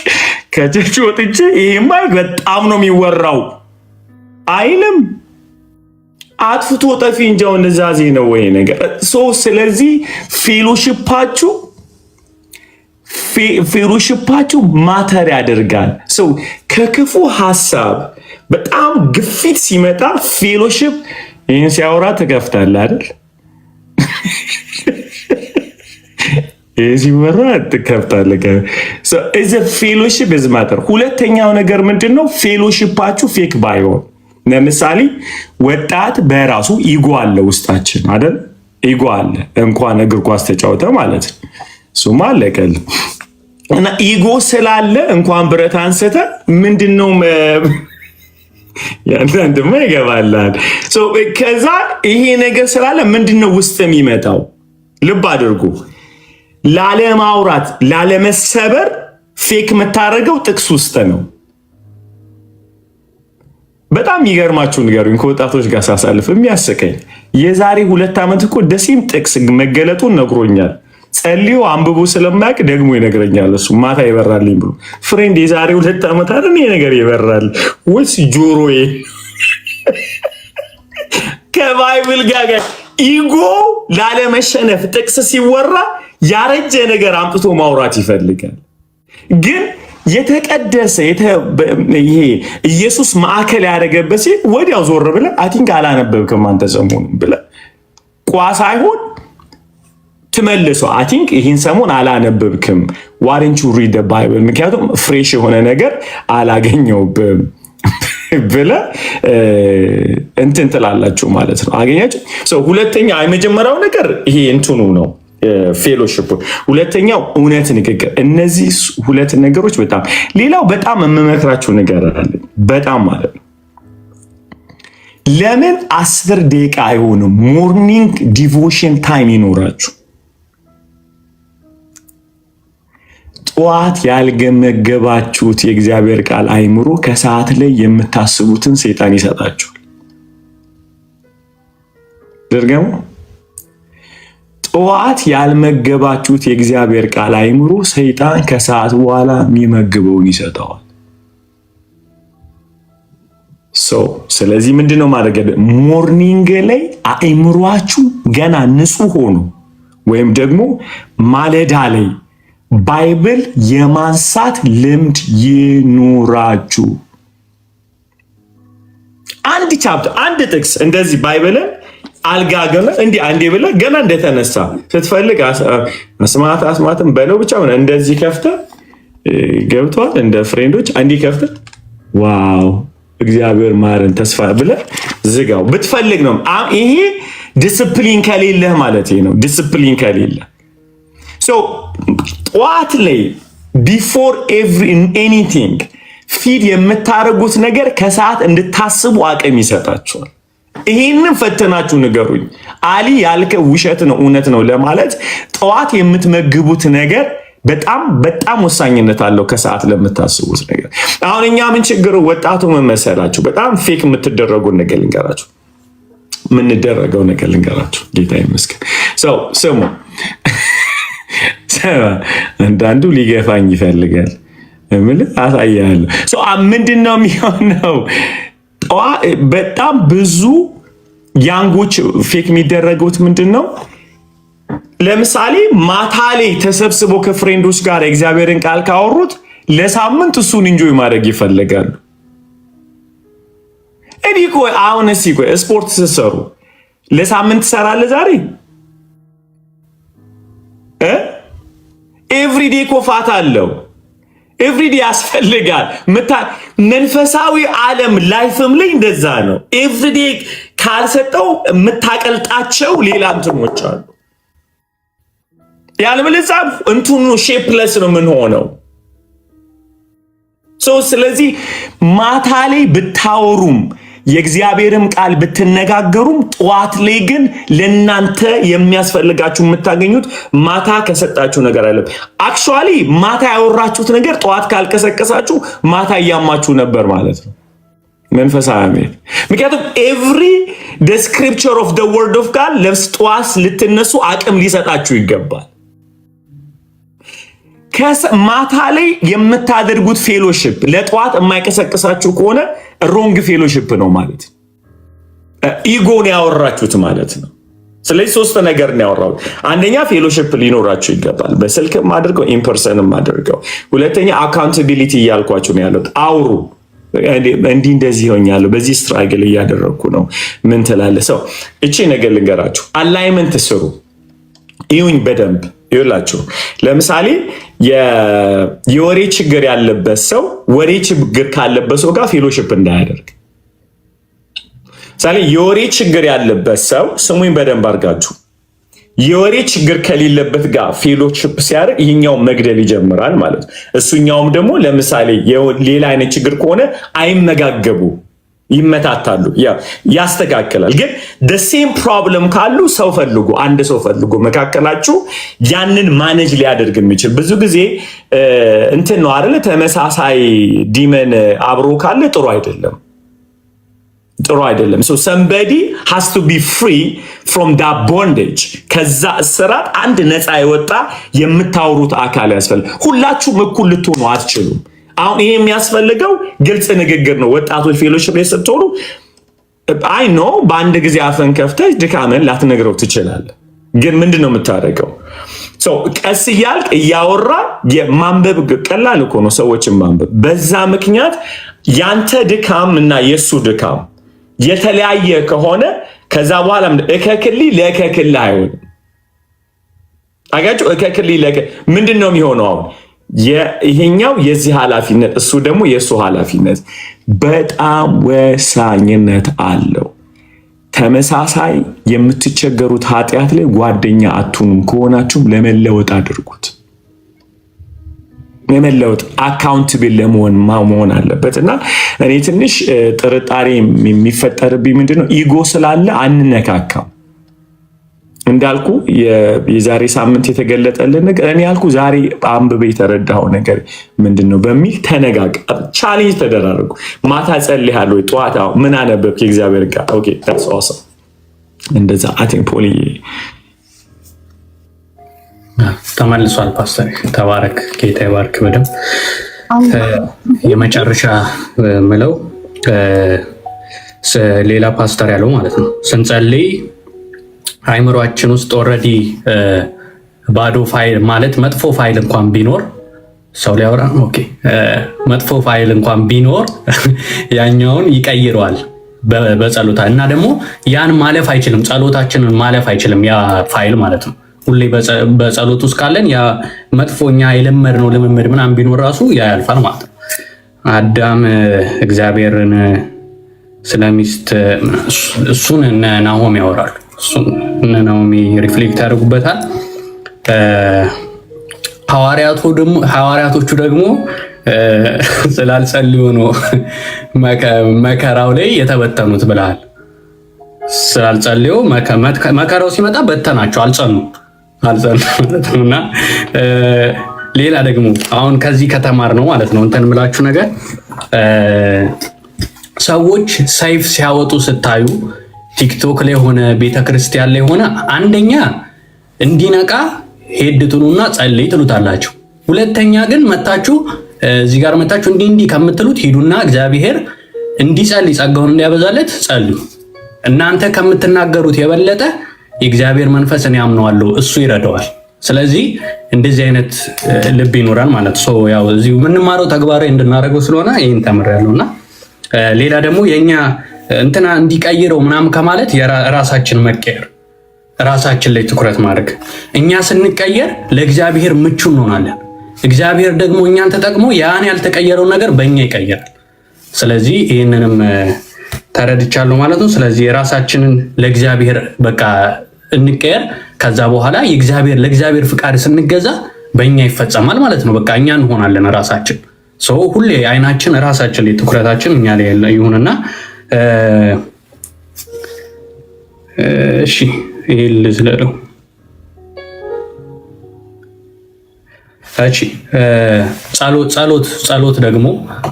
ከቸርች ወጥቼ ይሄማ በጣም ነው የሚወራው አይልም አጥፍቶ ጠፊ እንጃው ንዛዜ ነው ወይ ነገር ስለዚህ ፌሎሺፓችሁ ማተር ያደርጋል ከክፉ ሐሳብ በጣም ግፊት ሲመጣ ፌሎሺፕ ይሄን ሲያወራ ተከፍታለህ አይደል ሲወራ ተከፍታለህ is a fellowship is matter ሁለተኛው ነገር ምንድነው ፌሎሺፓችሁ ፌክ ባይሆን ለምሳሌ ወጣት በራሱ ኢጎ አለ ውስጣችን አይደል ኢጎ አለ እንኳን እግር ኳስ ተጫወተ ማለት ሱማ ለቀል እና ኢጎ ስላለ እንኳን ብረት አንስተ ምንድነው ያንተንደማ ይገባላል ከዛ ይሄ ነገር ስላለ ምንድነው ውስጥ የሚመጣው ልብ አድርጉ ላለማውራት ላለመሰበር ፌክ መታረገው ጥቅስ ውስጥ ነው በጣም ይገርማችሁ ንገሩኝ ከወጣቶች ጋር ሳሳልፍ የሚያስቀኝ የዛሬ 2 ዓመት እኮ ደሲም ጥቅስ መገለጡን ነግሮኛል ጸልዩ አንብቡ ስለማያውቅ ደግሞ ይነግረኛል እሱ ማታ ይበራልኝ ብሎ ፍሬንድ የዛሬ 2 ዓመት አይደል ይሄ ነገር ይበራል ወይስ ጆሮዬ ከባይብል ጋር ኢጎ ላለመሸነፍ ጥቅስ ሲወራ ያረጀ ነገር አምጥቶ ማውራት ይፈልጋል ግን የተቀደሰ ይሄ ኢየሱስ ማዕከል ያደረገበት ሲል ወዲያው ዞር ብለ አይ ቲንክ አላነበብክም አንተ ሰሞኑን ብለ ቋስ አይሆን ተመልሶ አይ ቲንክ ይሄን ሰሞን አላነበብክም why didn't you read the bible ምክንያቱም ፍሬሽ የሆነ ነገር አላገኘውብም ብለ እንትን ትላላችሁ ማለት ነው አገኛችሁ ሁለተኛ የመጀመሪያው ነገር ይሄ እንትኑ ነው ፌሎሺፕ ሁለተኛው እውነት ንግግር እነዚህ ሁለት ነገሮች በጣም ሌላው በጣም የምመክራችሁ ነገር አለ በጣም ማለት ነው ለምን 10 ደቂቃ አይሆንም ሞርኒንግ ዲቮሽን ታይም ይኖራችሁ ጠዋት ያልገመገባችሁት የእግዚአብሔር ቃል አይምሮ ከሰዓት ላይ የምታስቡትን ሰይጣን ይሰጣችኋል ደርገሙ ጠዋት ያልመገባችሁት የእግዚአብሔር ቃል አይምሮ ሰይጣን ከሰዓት በኋላ የሚመግበውን ይሰጣዋል ስለዚህ ምንድነው ማድረግ ሞርኒንግ ላይ አይምሮአችሁ ገና ንጹህ ሆኖ ወይም ደግሞ ማለዳ ላይ ባይብል የማንሳት ልምድ ይኑራችሁ አንድ ቻፕተር አንድ ጥቅስ እንደዚህ ባይብልን አልጋገመ እንዴ አንዴ ብለ ገና እንደተነሳ ስትፈልግ አስማትም በለው ብቻ ሆነ እንደዚህ ከፍተ ገብቷል እንደ ፍሬንዶች አንዴ ከፍተ ዋው እግዚአብሔር ማረን ተስፋ ብለ ዝጋው ብትፈልግ ነው ይሄ ዲሲፕሊን ከሌለህ ማለት ነው ዲሲፕሊን ከሌለ ጠዋት ላይ ቢፎር ኤኒቲንግ ፊድ የምታረጉት ነገር ከሰዓት እንድታስቡ አቅም ይሰጣችኋል ይሄንን ፈተናችሁ ንገሩኝ አሊ ያልከ ውሸት ነው እውነት ነው ለማለት ጠዋት የምትመግቡት ነገር በጣም በጣም ወሳኝነት አለው ከሰዓት ለምታስቡት ነገር አሁን እኛ ምን ችግር ወጣቱ መመሰላችሁ በጣም ፌክ የምትደረጉ ነገር ልንገራችሁ ምን እንደረገው ነገር ልንገራችሁ ጌታ ይመስገን ስሙ አንዳንዱ ሊገፋኝ ይፈልጋል ምን አሳያለሁ ምንድነው የሚሆነው በጣም ብዙ ያንጎች ፌክ የሚደረጉት ምንድነው ለምሳሌ ማታ ላይ ተሰብስበው ከፍሬንዶች ጋር እግዚአብሔርን ቃል ካወሩት ለሳምንት እሱን ኢንጆይ ማድረግ ይፈልጋሉ እዲኮ አሁንስ ይቆ ስፖርት ሲሰሩ ለሳምንት ሰራለ ዛሬ ኤቭሪዴ ኮፋት አለው ኤቭሪዴ ያስፈልጋል መንፈሳዊ ዓለም ላይፍም ላይ እንደዛ ነው ኤቭሪዴ ካልሰጠው የምታቀልጣቸው ሌላ እንትኖች አሉ ያለበለዚያ እንትኑ ሼፕለስ ነው ምን ሆነው። ስለዚህ ማታ ላይ ብታወሩም የእግዚአብሔርም ቃል ብትነጋገሩም ጠዋት ላይ ግን ለእናንተ የሚያስፈልጋችሁ የምታገኙት ማታ ከሰጣችሁ ነገር አለ። አክቹዋሊ ማታ ያወራችሁት ነገር ጠዋት ካልቀሰቀሳችሁ ማታ እያማችሁ ነበር ማለት ነው። መንፈሳዊ አሜን። ምክንያቱም ኤቭሪ ስክሪፕቸር ኦፍ ዘ ወርድ ኦፍ ጋድ ለጠዋት ልትነሱ አቅም ሊሰጣችሁ ይገባል። ማታ ላይ የምታደርጉት ፌሎሺፕ ለጠዋት የማይቀሰቅሳችሁ ከሆነ ሮንግ ፌሎሺፕ ነው ማለት ነው። ኢጎን ያወራችሁት ማለት ነው። ስለዚህ ሶስት ነገር ነው ያወራው። አንደኛ ፌሎሺፕ ሊኖራችሁ ይገባል፣ በስልክም አድርገው ኢምፐርሰንም አድርገው። ሁለተኛ አካውንታቢሊቲ እያልኳችሁ ነው ያለው። አውሩ እንዲህ እንደዚህ ሆኛለሁ፣ በዚህ ስትራግል እያደረግኩ ነው፣ ምን ትላለህ ሰው? እቺ ነገር ልንገራችሁ፣ አላይመንት ስሩ፣ ይሁኝ በደንብ ይላችሁ። ለምሳሌ የወሬ ችግር ያለበት ሰው ወሬ ችግር ካለበት ሰው ጋር ፌሎሺፕ እንዳያደርግ። ምሳሌ የወሬ ችግር ያለበት ሰው ስሙኝ በደንብ አድርጋችሁ፣ የወሬ ችግር ከሌለበት ጋር ፌሎሺፕ ሲያደርግ ይህኛው መግደል ይጀምራል ማለት ነው። እሱኛውም ደግሞ ለምሳሌ ሌላ አይነት ችግር ከሆነ አይመጋገቡ፣ ይመታታሉ፣ ያስተካክላል። ግን ሴም ፕሮብለም ካሉ ሰው ፈልጉ፣ አንድ ሰው ፈልጉ መካከላችሁ ያንን ማኔጅ ሊያደርግ የሚችል። ብዙ ጊዜ እንትን ነው አይደለ? ተመሳሳይ ዲመን አብሮ ካለ ጥሩ አይደለም፣ ጥሩ አይደለም። so somebody has to be free from that bondage። ከዛ እስራት አንድ ነፃ የወጣ የምታወሩት አካል ያስፈልጋል። ሁላችሁም እኩል ልትሆኑ አትችሉም። አሁን ይሄ የሚያስፈልገው ግልጽ ንግግር ነው። ወጣቶች ፌሎሺፕ ላይ ስትሆኑ አይ ኖ በአንድ ጊዜ አፈን ከፍተህ ድካምን ላትነግረው ትችላለህ። ግን ምንድን ነው የምታደርገው? ቀስ እያልክ እያወራ ማንበብ ቀላል እኮ ነው፣ ሰዎችን ማንበብ። በዛ ምክንያት ያንተ ድካም እና የሱ ድካም የተለያየ ከሆነ ከዛ በኋላ እከክሊ ለእከክል አይሆንም። አጋጭ እከክሊ ምንድን ነው የሚሆነው? አሁን ይሄኛው የዚህ ኃላፊነት፣ እሱ ደግሞ የሱ ኃላፊነት በጣም ወሳኝነት አለው። ተመሳሳይ የምትቸገሩት ኃጢአት ላይ ጓደኛ አትሁኑም። ከሆናችሁም ለመለወጥ አድርጉት። ለመለወጥ አካውንትብል ለመሆን መሆን አለበት። እና እኔ ትንሽ ጥርጣሬ የሚፈጠርብኝ ምንድነው ኢጎ ስላለ አንነካካም። እንዳልኩ የዛሬ ሳምንት የተገለጠልን ነገር እኔ ያልኩ ዛሬ አንብቤ የተረዳው ነገር ምንድነው በሚል ተነጋገር፣ ቻሌንጅ ተደራረጉ። ማታ ጸልያለሁ፣ ጠዋት ምን አነበብክ? የእግዚአብሔር ቃል። ኦኬ ታስ ኦሰም። እንደዛ አቲን ፖሊ ተመልሷል። ፓስተር ተባረክ፣ ጌታ ይባርክ። በደም የመጨረሻ ምለው ሌላ ፓስተር ያለው ማለት ነው ስንጸልይ አይምሮአችን ውስጥ ኦልሬዲ ባዶ ፋይል ማለት መጥፎ ፋይል እንኳን ቢኖር ሰው ሊያወራ ኦኬ፣ መጥፎ ፋይል እንኳን ቢኖር ያኛውን ይቀይረዋል በጸሎታ እና ደግሞ ያን ማለፍ አይችልም፣ ጸሎታችንን ማለፍ አይችልም ያ ፋይል ማለት ነው። ሁሌ በጸሎት ውስጥ ካለን ያ መጥፎኛ የለመድነው ልምምድ ምናምን ቢኖር ራሱ ያ ያልፋል ማለት ነው። አዳም እግዚአብሔርን ስለሚስት እሱን እነ ናሆም ያወራሉ። እሱን እነ ናሆሚ ሪፍሌክት ያደርጉበታል። ሐዋርያቶቹ ደግሞ ስላልጸልዩ ነው መከራው ላይ የተበተኑት ብለሃል። ስላልጸልዩ መከራው ሲመጣ በተናቸው፣ አልጸኑም እና ሌላ ደግሞ አሁን ከዚህ ከተማር ነው ማለት ነው እንትን ምላችሁ ነገር ሰዎች ሰይፍ ሲያወጡ ስታዩ ቲክቶክ ላይ ሆነ ቤተክርስቲያን ላይ ሆነ አንደኛ እንዲነቃ ሄድ ትሉና ጸልይ ትሉታላችሁ። ሁለተኛ ግን መታችሁ እዚህ ጋር መታችሁ እንዲህ ከምትሉት ሂዱና እግዚአብሔር እንዲጸልይ ጸጋውን እንዲያበዛለት ጸልዩ። እናንተ ከምትናገሩት የበለጠ የእግዚአብሔር መንፈስ እኔ አምነዋለሁ፣ እሱ ይረዳዋል። ስለዚህ እንደዚህ አይነት ልብ ይኖራል ማለት ነው። ያው እዚሁ የምንማረው ተግባራዊ እንድናደርገው ስለሆነ ይሄን ተምሬያለሁና ሌላ ደግሞ የኛ እንትና እንዲቀይረው ምናምን ከማለት የራሳችን መቀየር፣ ራሳችን ላይ ትኩረት ማድረግ። እኛ ስንቀየር ለእግዚአብሔር ምቹ እንሆናለን። እግዚአብሔር ደግሞ እኛን ተጠቅሞ ያን ያልተቀየረው ነገር በእኛ ይቀየራል። ስለዚህ ይህንንም ተረድቻለሁ ማለት ነው። ስለዚህ የራሳችንን ለእግዚአብሔር በቃ እንቀየር። ከዛ በኋላ ለእግዚአብሔር ፍቃድ ስንገዛ በእኛ ይፈጸማል ማለት ነው። በቃ እኛ እንሆናለን ራሳችን። ሁሌ አይናችን ራሳችን ላይ ትኩረታችን እኛ ላይ ይሁንና እሺ ይሄ ልዝለለው። እሺ ጸሎት ደግሞ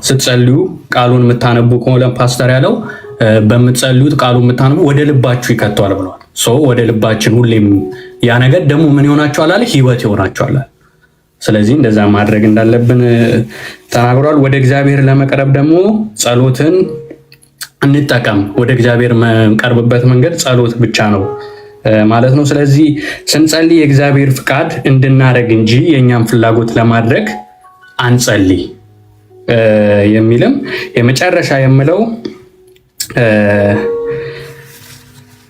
ስትጸልዩ ቃሉን የምታነቡ ከሆነ ፓስተር ያለው በምትጸልዩት ቃሉን የምታነቡ ወደ ልባችሁ ይከተዋል ብለዋል። ወደ ልባችን ሁሌም ያ ነገር ደግሞ ምን ይሆናችኋል አለ? ህይወት ይሆናችኋል። ስለዚህ እንደዛ ማድረግ እንዳለብን ተናግሯል። ወደ እግዚአብሔር ለመቅረብ ደግሞ ጸሎትን እንጠቀም። ወደ እግዚአብሔር የምንቀርብበት መንገድ ጸሎት ብቻ ነው ማለት ነው። ስለዚህ ስንጸልይ የእግዚአብሔር ፍቃድ እንድናደርግ እንጂ የእኛም ፍላጎት ለማድረግ አንጸልይ የሚልም የመጨረሻ የምለው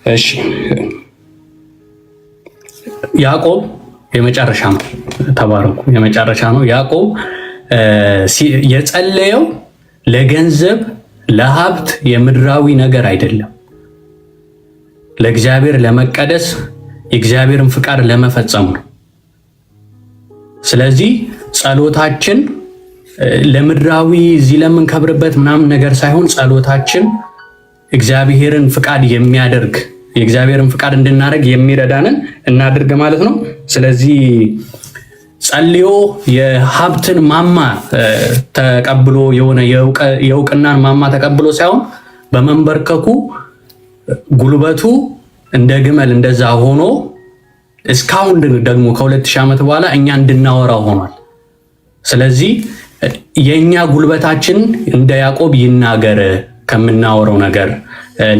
እሺ ያዕቆብ የመጨረሻ ነው። ተባረኩ። የመጨረሻ ነው። ያዕቆብ የጸለየው ለገንዘብ ለሀብት የምድራዊ ነገር አይደለም፣ ለእግዚአብሔር ለመቀደስ የእግዚአብሔርን ፍቃድ ለመፈጸም ነው። ስለዚህ ጸሎታችን ለምድራዊ እዚህ ለምንከብርበት ምናምን ነገር ሳይሆን ጸሎታችን እግዚአብሔርን ፍቃድ የሚያደርግ የእግዚአብሔርን ፍቃድ እንድናደርግ የሚረዳንን እናድርግ ማለት ነው። ስለዚህ ጸልዮ የሀብትን ማማ ተቀብሎ የሆነ የእውቅናን ማማ ተቀብሎ ሳይሆን በመንበርከኩ ጉልበቱ እንደ ግመል እንደዛ ሆኖ እስካሁን ደግሞ ከ2000 ዓመት በኋላ እኛ እንድናወራው ሆኗል። ስለዚህ የኛ ጉልበታችን እንደ ያዕቆብ ይናገር ከምናወራው ነገር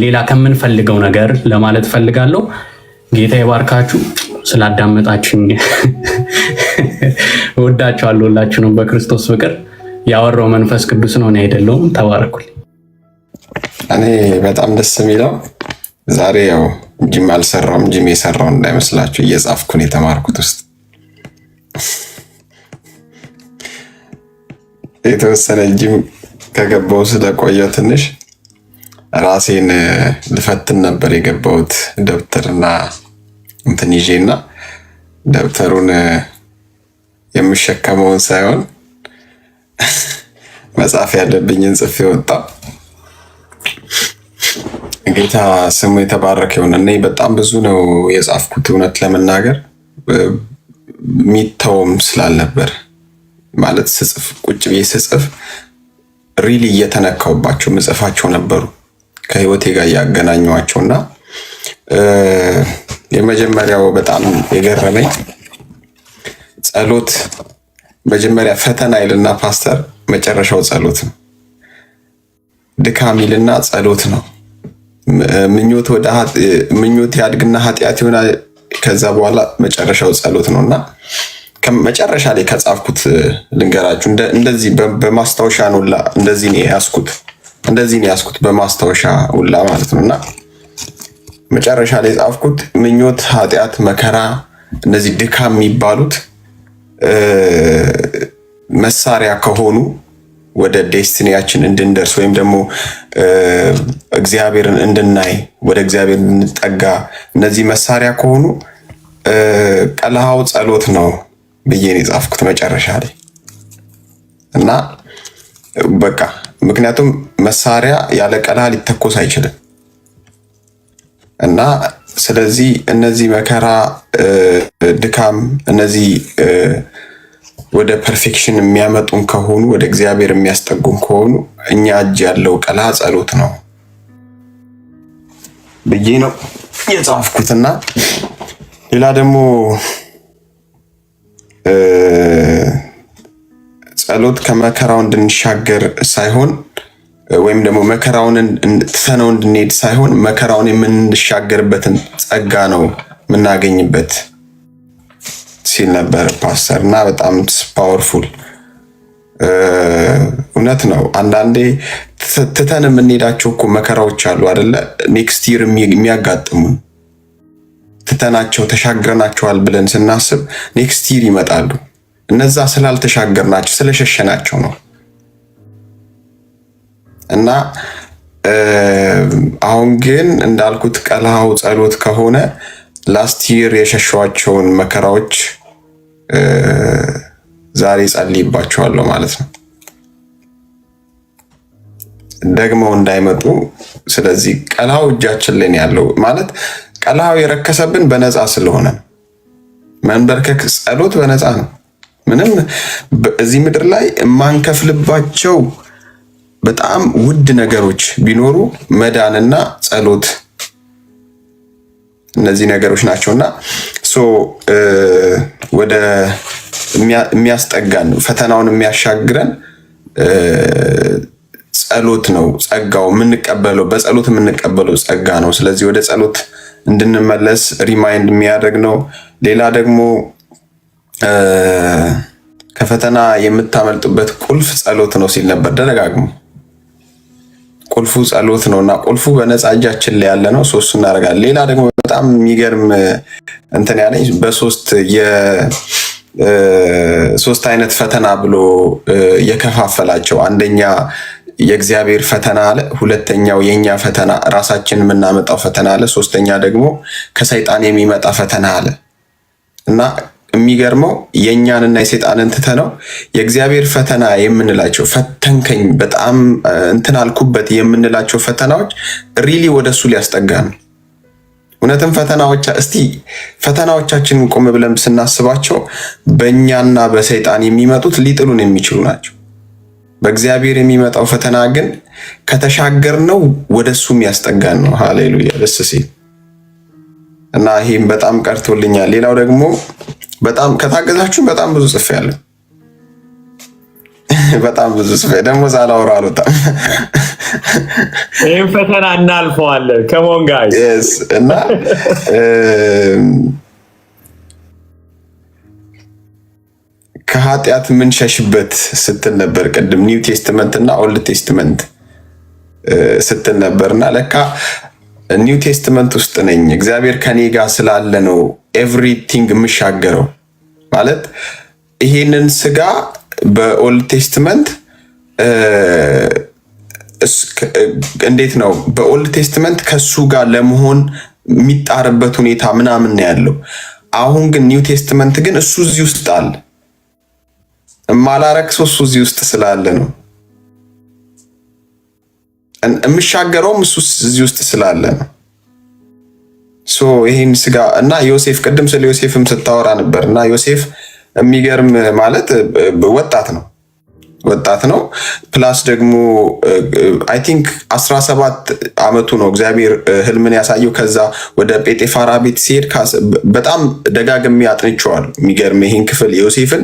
ሌላ ከምንፈልገው ነገር ለማለት ፈልጋለሁ። ጌታ ይባርካችሁ። ስላዳመጣችሁኝ እወዳችኋለሁ። ሁላችሁንም በክርስቶስ ፍቅር። ያወራው መንፈስ ቅዱስ ነው፣ እኔ አይደለሁም። ተባረኩልኝ። እኔ በጣም ደስ የሚለው ዛሬ ያው ጅም አልሰራውም፣ ጅም የሰራው እንዳይመስላችሁ እየጻፍኩን የተማርኩት ውስጥ የተወሰነ ጅም ከገባው ስለቆየ ትንሽ ራሴን ልፈትን ነበር የገባሁት። ደብተርና እንትን ይዤና ደብተሩን የምሸከመውን ሳይሆን መጻፍ ያለብኝን ጽፌ ወጣሁ። ጌታ ስሙ የተባረከ ይሁን። እኔ በጣም ብዙ ነው የጻፍኩት፣ እውነት ለመናገር ሚተውም ስላልነበር ማለት ስጽፍ ቁጭ ብዬ ስጽፍ ሪሊ እየተነካውባቸው ምጽፋቸው ነበሩ ከህይወቴ ጋር ያገናኘዋቸውና የመጀመሪያው በጣም የገረመኝ ጸሎት መጀመሪያ ፈተና ይልና ፓስተር መጨረሻው ጸሎት ነው። ድካም ይልና ጸሎት ነው። ምኞት ያድግና ኃጢአት ይሆናል። ከዛ በኋላ መጨረሻው ጸሎት ነውና ከመጨረሻ ላይ ከጻፍኩት ልንገራችሁ። እንደዚህ በማስታወሻ ነውላ እንደዚህ ነው ያስኩት በማስታወሻ ሁላ ማለት ነውና መጨረሻ ላይ ጻፍኩት ምኞት፣ ኃጢአት፣ መከራ እነዚህ ድካም የሚባሉት መሳሪያ ከሆኑ ወደ ዴስቲኒያችን እንድንደርስ ወይም ደግሞ እግዚአብሔርን እንድናይ ወደ እግዚአብሔር እንድንጠጋ እነዚህ መሳሪያ ከሆኑ ቀለሃው ጸሎት ነው ብዬ ነው የጻፍኩት መጨረሻ ላይ እና በቃ ምክንያቱም መሳሪያ ያለ ቀለሃ ሊተኮስ አይችልም እና ስለዚህ እነዚህ መከራ፣ ድካም እነዚህ ወደ ፐርፌክሽን የሚያመጡን ከሆኑ ወደ እግዚአብሔር የሚያስጠጉን ከሆኑ እኛ እጅ ያለው ቀለሃ ጸሎት ነው ብዬ ነው የጻፍኩትና ሌላ ደግሞ ጸሎት ከመከራው እንድንሻገር ሳይሆን ወይም ደግሞ መከራውን ትተነው እንድንሄድ ሳይሆን መከራውን የምንሻገርበትን ጸጋ ነው የምናገኝበት ሲል ነበር ፓስተር እና በጣም ፓወርፉል እውነት ነው። አንዳንዴ ትተን የምንሄዳቸው እኮ መከራዎች አሉ አይደለ? ኔክስት ይር የሚያጋጥሙን ትተናቸው ተሻግረናቸዋል ብለን ስናስብ ኔክስት ይር ይመጣሉ። እነዛ ስላልተሻገርናቸው ስለሸሸናቸው ነው። እና አሁን ግን እንዳልኩት ቀለሃው ጸሎት ከሆነ ላስት ይር የሸሸዋቸውን መከራዎች ዛሬ ጸልይባቸዋለሁ ማለት ነው፣ ደግመው እንዳይመጡ። ስለዚህ ቀልሃው እጃችን ላይ ያለው ማለት ቀልሃው የረከሰብን በነፃ ስለሆነ መንበርከክ ጸሎት በነፃ ነው። ምንም በዚህ ምድር ላይ የማንከፍልባቸው በጣም ውድ ነገሮች ቢኖሩ መዳንና ጸሎት እነዚህ ነገሮች ናቸውና ወደ የሚያስጠጋን ፈተናውን የሚያሻግረን ጸሎት ነው። ጸጋው የምንቀበለው በጸሎት የምንቀበለው ጸጋ ነው። ስለዚህ ወደ ጸሎት እንድንመለስ ሪማይንድ የሚያደርግ ነው። ሌላ ደግሞ ከፈተና የምታመልጡበት ቁልፍ ጸሎት ነው ሲል ነበር ደጋግሞ። ቁልፉ ጸሎት ነውና ቁልፉ በነፃ እጃችን ላይ ያለ ነው። ሶስት እናደርጋለን። ሌላ ደግሞ በጣም የሚገርም እንትን ያለኝ ሶስት አይነት ፈተና ብሎ የከፋፈላቸው፣ አንደኛ የእግዚአብሔር ፈተና አለ፣ ሁለተኛው የኛ ፈተና ራሳችን የምናመጣው ፈተና አለ፣ ሶስተኛ ደግሞ ከሰይጣን የሚመጣ ፈተና አለ እና የሚገርመው የእኛንና የሰይጣንን ትተነው የእግዚአብሔር ፈተና የምንላቸው ፈተንከኝ በጣም እንትን አልኩበት የምንላቸው ፈተናዎች ሪሊ ወደሱ ሊያስጠጋ ነው። እውነትም ፈተናዎቻችንን ቆም ብለን ስናስባቸው በእኛና በሰይጣን የሚመጡት ሊጥሉን የሚችሉ ናቸው። በእግዚአብሔር የሚመጣው ፈተና ግን ከተሻገርነው ወደሱ የሚያስጠጋን ነው። ሃሌሉያ ደስ ሲል እና ይህም በጣም ቀርቶልኛል። ሌላው ደግሞ በጣም ከታገዛችሁ በጣም ብዙ ጽፌያለሁ። በጣም ብዙ ጽፌ ደግሞ ሳላወራ አልወጣም። ይህም ፈተና እናልፈዋለን። ከሞን ጋይስ እና ከኃጢአት የምንሸሽበት ስትል ነበር ቅድም። ኒው ቴስትመንት እና ኦልድ ቴስትመንት ስትል ነበርና ለካ ኒው ቴስትመንት ውስጥ ነኝ። እግዚአብሔር ከኔ ጋር ስላለ ነው ኤቭሪቲንግ የምሻገረው ማለት። ይሄንን ስጋ በኦልድ ቴስትመንት እንዴት ነው በኦልድ ቴስትመንት ከሱ ጋር ለመሆን የሚጣርበት ሁኔታ ምናምን ነው ያለው። አሁን ግን ኒው ቴስትመንት ግን እሱ እዚህ ውስጥ አለ። ማላረክሰው እሱ እዚህ ውስጥ ስላለ ነው የምሻገረውም እሱ እዚህ ውስጥ ስላለ ነው። ይህን ስጋ እና ዮሴፍ ቅድም ስለ ዮሴፍም ስታወራ ነበር እና ዮሴፍ የሚገርም ማለት ወጣት ነው። ፕላስ ደግሞ አይ ቲንክ 17 ዓመቱ ነው እግዚአብሔር ህልምን ያሳየው። ከዛ ወደ ጴጤፋራ ቤት ሲሄድ በጣም ደጋግሜ አጥንቼዋለሁ። የሚገርም ይህን ክፍል ዮሴፍን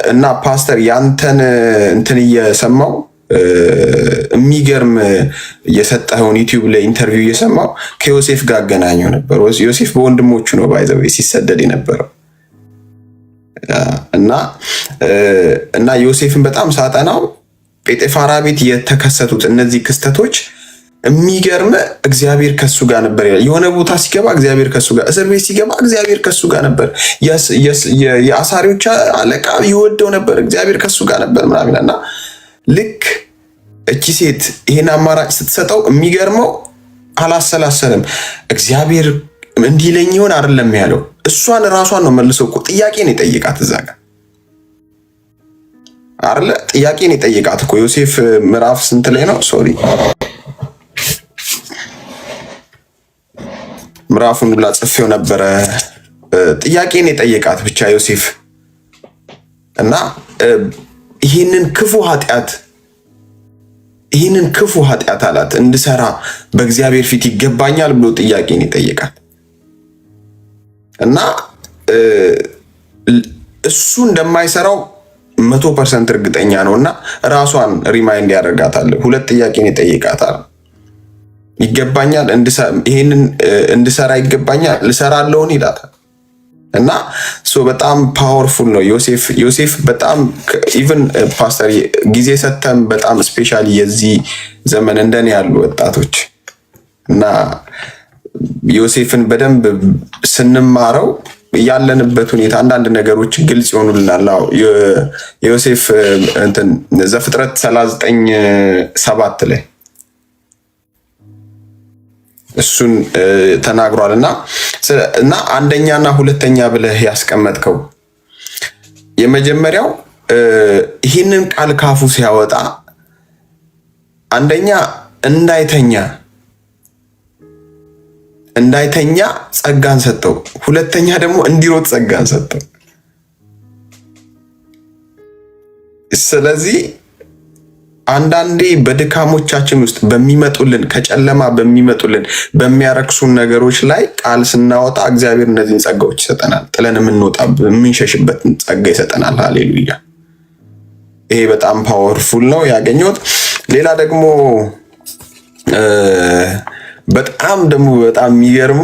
እና ፓስተር ያንተን እንትን እየሰማው የሚገርም የሰጠኸውን ዩቲዩብ ላይ ኢንተርቪው እየሰማው ከዮሴፍ ጋር አገናኘው ነበር። ዮሴፍ በወንድሞቹ ነው ባይዘው ሲሰደድ የነበረው እና ዮሴፍን በጣም ሳጠናው ጴጤፋራ ቤት የተከሰቱት እነዚህ ክስተቶች የሚገርም እግዚአብሔር ከሱ ጋር ነበር። የሆነ ቦታ ሲገባ እግዚአብሔር ከሱ ጋር፣ እስር ቤት ሲገባ እግዚአብሔር ከሱ ጋር ነበር። የአሳሪዎች አለቃ ይወደው ነበር፣ እግዚአብሔር ከሱ ጋር ነበር ምናምን እና ልክ እቺ ሴት ይሄን አማራጭ ስትሰጠው የሚገርመው አላሰላሰለም። እግዚአብሔር እንዲህ ለኝ ይሆን አይደለም ያለው፣ እሷን ራሷን ነው መልሶ እኮ ጥያቄን የጠየቃት እዛ ጋር አይደለ? ጥያቄን የጠየቃት እኮ ዮሴፍ ምዕራፍ ስንት ላይ ነው? ሶሪ ምዕራፉን ብላ ጽፌው ነበረ። ጥያቄን የጠየቃት ብቻ ዮሴፍ እና ይህንን ክፉ ኃጢአት አላት እንድሰራ በእግዚአብሔር ፊት ይገባኛል ብሎ ጥያቄን ይጠይቃል እና እሱ እንደማይሰራው 100% እርግጠኛ ነው እና ራሷን ሪማይንድ ያደርጋታል። ሁለት ጥያቄን ይጠይቃታል። ይገባኛል፣ ይሄንን እንድሰራ ይገባኛል፣ ልሰራለውን ይላታል እና በጣም ፓወርፉል ነው ዮሴፍ በጣም ኢቭን ፓስተር ጊዜ ሰተም በጣም ስፔሻሊ የዚህ ዘመን እንደኔ ያሉ ወጣቶች እና ዮሴፍን በደንብ ስንማረው ያለንበት ሁኔታ አንዳንድ ነገሮች ግልጽ ይሆኑልናል። የዮሴፍ እንትን ዘፍጥረት 39:7 ላይ እሱን ተናግሯል። እና አንደኛና ሁለተኛ ብለህ ያስቀመጥከው የመጀመሪያው ይህንን ቃል ካፉ ሲያወጣ አንደኛ እንዳይተኛ ጸጋን ሰጠው፣ ሁለተኛ ደግሞ እንዲሮጥ ጸጋን ሰጠው። ስለዚህ አንዳንዴ በድካሞቻችን ውስጥ በሚመጡልን ከጨለማ በሚመጡልን በሚያረክሱን ነገሮች ላይ ቃል ስናወጣ እግዚአብሔር እነዚህን ጸጋዎች ይሰጠናል። ጥለን የምንሸሽበትን ጸጋ ይሰጠናል። ሃሌሉያ! ይሄ በጣም ፓወርፉል ነው ያገኘሁት። ሌላ ደግሞ በጣም የሚገርሙ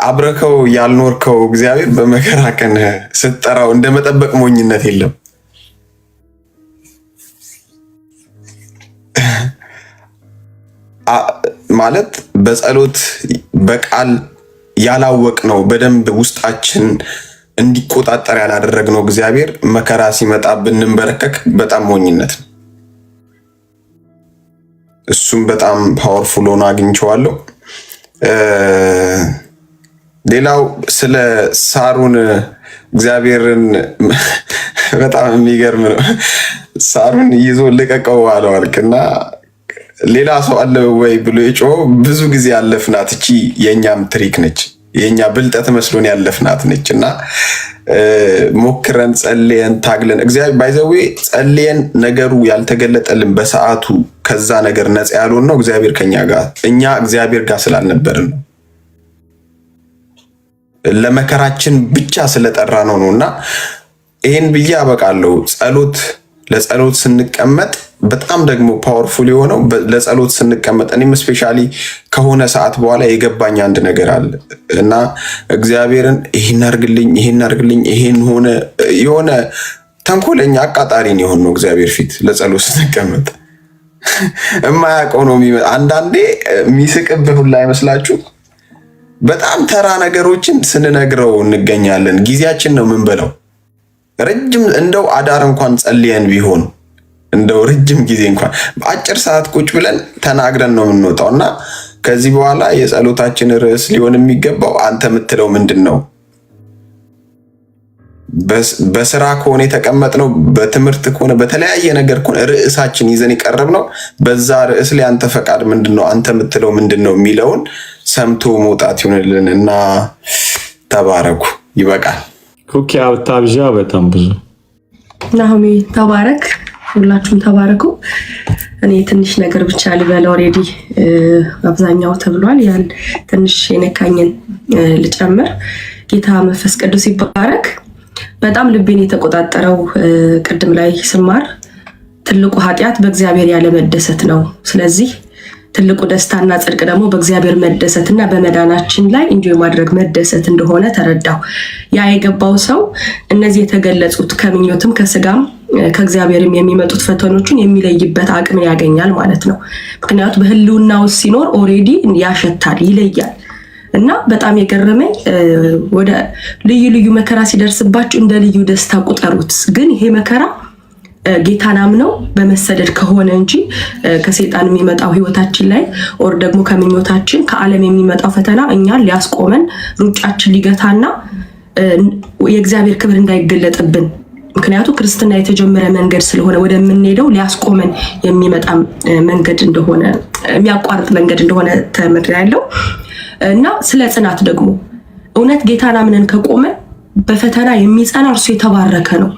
አብረከው ያልኖርከው እግዚአብሔር በመከራ ቀን ስትጠራው እንደመጠበቅ ሞኝነት የለም። ማለት በጸሎት በቃል ያላወቅ ነው በደንብ ውስጣችን እንዲቆጣጠር ያላደረግነው እግዚአብሔር መከራ ሲመጣ ብንንበረከክ በጣም ሞኝነት ነው። እሱም በጣም ፓወርፉል ሆኖ አግኝቼዋለሁ። ሌላው ስለ ሳሩን እግዚአብሔርን በጣም የሚገርም ነው። ሳሩን ይዞ ልቀቀው አለው አልክና ሌላ ሰው አለ ወይ ብሎ የጮኸው ብዙ ጊዜ ያለፍናት እቺ የኛም ትሪክ ነች፣ የኛ ብልጠት መስሎን ያለፍናት ነች። እና ሞክረን ጸልየን ታግለን እግዚአብሔር ባይዘዌ ጸልየን ነገሩ ያልተገለጠልን በሰዓቱ ከዛ ነገር ነፃ ያልሆን ነው እግዚአብሔር ከኛ ጋር እኛ እግዚአብሔር ጋር ስላልነበርን ነው። ለመከራችን ብቻ ስለጠራ ነውና ይሄን ብዬ አበቃለሁ። ለጸሎት ስንቀመጥ በጣም ደግሞ ፓወርፉል የሆነው ለጸሎት ስንቀመጥ እኔም ስፔሻሊ ከሆነ ሰዓት በኋላ የገባኝ አንድ ነገር አለ እና እግዚአብሔርን ይሄን አርግልኝ ይሄን ሆነ የሆነ ተንኮለኛ አቃጣሪን የሆነ ነው እግዚአብሔር ፊት ለጸሎት ስንቀመጥ የማያውቀው ነው የሚመጣ። አንዳንዴ የሚስቅብህ ሁላ አይመስላችሁ? በጣም ተራ ነገሮችን ስንነግረው እንገኛለን። ጊዜያችን ነው የምንበላው። ረጅም እንደው አዳር እንኳን ጸልየን ቢሆን እንደው ረጅም ጊዜ እንኳን በአጭር ሰዓት ቁጭ ብለን ተናግረን ነው የምንወጣው። እና ከዚህ በኋላ የጸሎታችን ርዕስ ሊሆን የሚገባው አንተ የምትለው ምንድን ነው? በስራ ከሆነ የተቀመጥነው፣ በትምህርት ከሆነ በተለያየ ነገር ከሆነ ርዕሳችን ይዘን የቀረብነው በዛ ርዕስ ላይ አንተ ፈቃድ ምንድን ነው፣ አንተ የምትለው ምንድን ነው የሚለውን ሰምቶ መውጣት ይሆንልን እና ተባረኩ። ይበቃል። ኩኪ አብታብዣ በጣም ብዙ ናሆሚ ተባረክ። ሁላችሁም ተባረኩ። እኔ ትንሽ ነገር ብቻ ልበል። ኦሬዲ አብዛኛው ተብሏል። ያን ትንሽ የነካኝን ልጨምር። ጌታ መንፈስ ቅዱስ ይባረክ። በጣም ልቤን የተቆጣጠረው ቅድም ላይ ስማር ትልቁ ኃጢአት በእግዚአብሔር ያለ መደሰት ነው። ስለዚህ ትልቁ ደስታና ጽድቅ ደግሞ በእግዚአብሔር መደሰትና በመዳናችን ላይ እንዲሁ ማድረግ መደሰት እንደሆነ ተረዳው። ያ የገባው ሰው እነዚህ የተገለጹት ከምኞትም ከስጋም ከእግዚአብሔርም የሚመጡት ፈተኖችን የሚለይበት አቅምን ያገኛል ማለት ነው። ምክንያቱም በህልውና ውስጥ ሲኖር ኦሬዲ ያሸታል፣ ይለያል። እና በጣም የገረመኝ ወደ ልዩ መከራ ሲደርስባችሁ እንደ ልዩ ደስታ ቁጠሩት። ግን ይሄ መከራ ጌታን አምነው በመሰደድ ከሆነ እንጂ ከሰይጣን የሚመጣው ህይወታችን ላይ ኦር ደግሞ ከምኞታችን ከዓለም የሚመጣው ፈተና እኛን ሊያስቆመን ሩጫችን ሊገታና የእግዚአብሔር ክብር እንዳይገለጥብን፣ ምክንያቱ ክርስትና የተጀመረ መንገድ ስለሆነ ወደምንሄደው ሊያስቆመን የሚመጣ መንገድ እንደሆነ የሚያቋርጥ መንገድ እንደሆነ ተምሬያለሁ። እና ስለ ጽናት ደግሞ እውነት ጌታን አምነን ከቆመን በፈተና የሚጸና እርሱ የተባረከ ነው።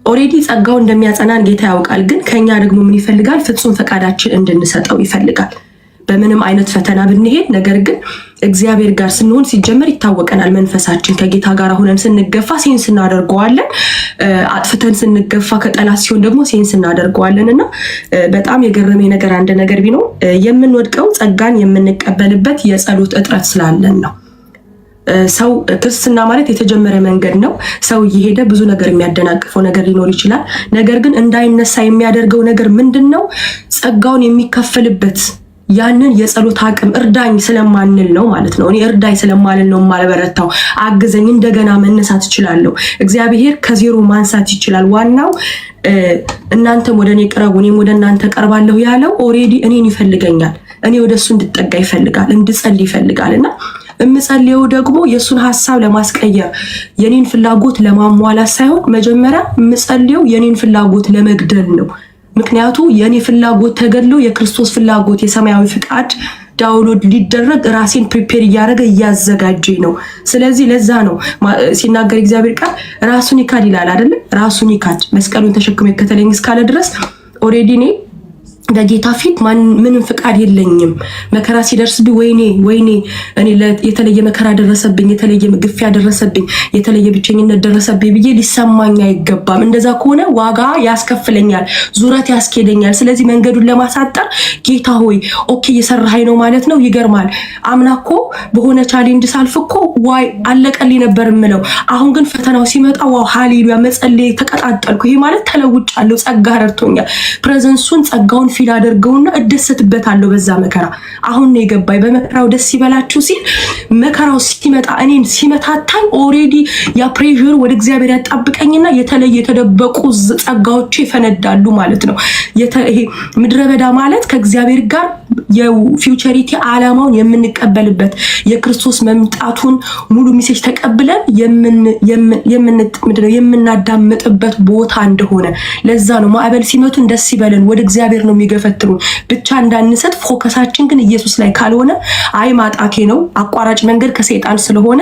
ኦሬዲ ጸጋው እንደሚያጸናን ጌታ ያውቃል። ግን ከኛ ደግሞ ምን ይፈልጋል? ፍጹም ፈቃዳችን እንድንሰጠው ይፈልጋል። በምንም አይነት ፈተና ብንሄድ፣ ነገር ግን እግዚአብሔር ጋር ስንሆን ሲጀመር ይታወቀናል። መንፈሳችን ከጌታ ጋር ሆነን ስንገፋ ሴንስ እናደርገዋለን። አጥፍተን ስንገፋ ከጠላት ሲሆን ደግሞ ሴንስ እናደርገዋለን። እና በጣም የገረመኝ ነገር አንድ ነገር ቢኖር የምንወድቀው ጸጋን የምንቀበልበት የጸሎት እጥረት ስላለን ነው። ሰው ክርስትና ማለት የተጀመረ መንገድ ነው። ሰው እየሄደ ብዙ ነገር የሚያደናቅፈው ነገር ሊኖር ይችላል። ነገር ግን እንዳይነሳ የሚያደርገው ነገር ምንድነው? ጸጋውን የሚከፈልበት ያንን የጸሎት አቅም እርዳኝ ስለማንል ነው ማለት ነው። እኔ እርዳኝ ስለማልል ነው የማልበረታው። አግዘኝ፣ እንደገና መነሳት እችላለሁ። እግዚአብሔር ከዜሮ ማንሳት ይችላል። ዋናው እናንተም ወደ እኔ ቅረቡ እኔም ወደ እናንተ ቀርባለሁ ያለው ኦሬዲ እኔን ይፈልገኛል። እኔ ወደሱ እንድጠጋ ይፈልጋል፣ እንድጸልይ ይፈልጋልና እምጸልየው ደግሞ የሱን ሐሳብ ለማስቀየር የኔን ፍላጎት ለማሟላት ሳይሆን መጀመሪያ እምጸልየው የኔን ፍላጎት ለመግደል ነው። ምክንያቱ የኔ ፍላጎት ተገድሎ የክርስቶስ ፍላጎት የሰማያዊ ፍቃድ ዳውንሎድ ሊደረግ ራሴን ፕሪፔር እያደረገ እያዘጋጀኝ ነው። ስለዚህ ለዛ ነው ሲናገር እግዚአብሔር ቃል ራሱን ይካድ ይላል አይደል? ራሱን ይካድ መስቀሉን ተሸክሞ ይከተለኝ እስካለ ድረስ ኦሬዲ እኔ በጌታ ፊት ምንም ፍቃድ የለኝም። መከራ ሲደርስብኝ ወይኔ እኔ የተለየ መከራ ደረሰብኝ፣ የተለየ ግፊያ ደረሰብኝ፣ የተለየ ብቸኝነት ደረሰብኝ ብዬ ሊሰማኝ አይገባም። እንደዛ ከሆነ ዋጋ ያስከፍለኛል፣ ዙረት ያስኬደኛል። ስለዚህ መንገዱን ለማሳጠር ጌታ ሆይ ኦኬ እየሰራኸኝ ነው ማለት ነው። ይገርማል። አምና እኮ በሆነ ቻሌንጅ ሳልፍ እኮ ዋይ አለቀልኝ ነበር የምለው። አሁን ግን ፈተናው ሲመጣ ዋው ሃሌሉያ መጸለይ ተቀጣጠልኩ። ይሄ ማለት ተለውጫለሁ፣ ጸጋ ረድቶኛል። ፕሬዘንሱን ጸጋውን ፊል አደርገውና እደሰትበታለሁ በዛ መከራ። አሁን ነው የገባኝ። በመከራው ደስ ይበላችሁ ሲል መከራው ሲመጣ እኔን ሲመታታኝ ኦሬዲ ያ ፕሬሸር ወደ እግዚአብሔር ያጣብቀኝና የተለየ የተደበቁ ጸጋዎች ይፈነዳሉ ማለት ነው። ይሄ ምድረ በዳ ማለት ከእግዚአብሔር ጋር የፊውቸሪቲ ዓላማውን የምንቀበልበት የክርስቶስ መምጣቱን ሙሉ ሜሴጅ ተቀብለን የምናዳምጥበት ቦታ እንደሆነ ለዛ ነው ማዕበል ሲመቱን ደስ ይበለን፣ ወደ እግዚአብሔር ነው የሚገፈትሩን። ብቻ እንዳንሰጥ ፎከሳችን ግን ኢየሱስ ላይ ካልሆነ አይ ማጣቴ ነው፣ አቋራጭ መንገድ ከሰይጣን ስለሆነ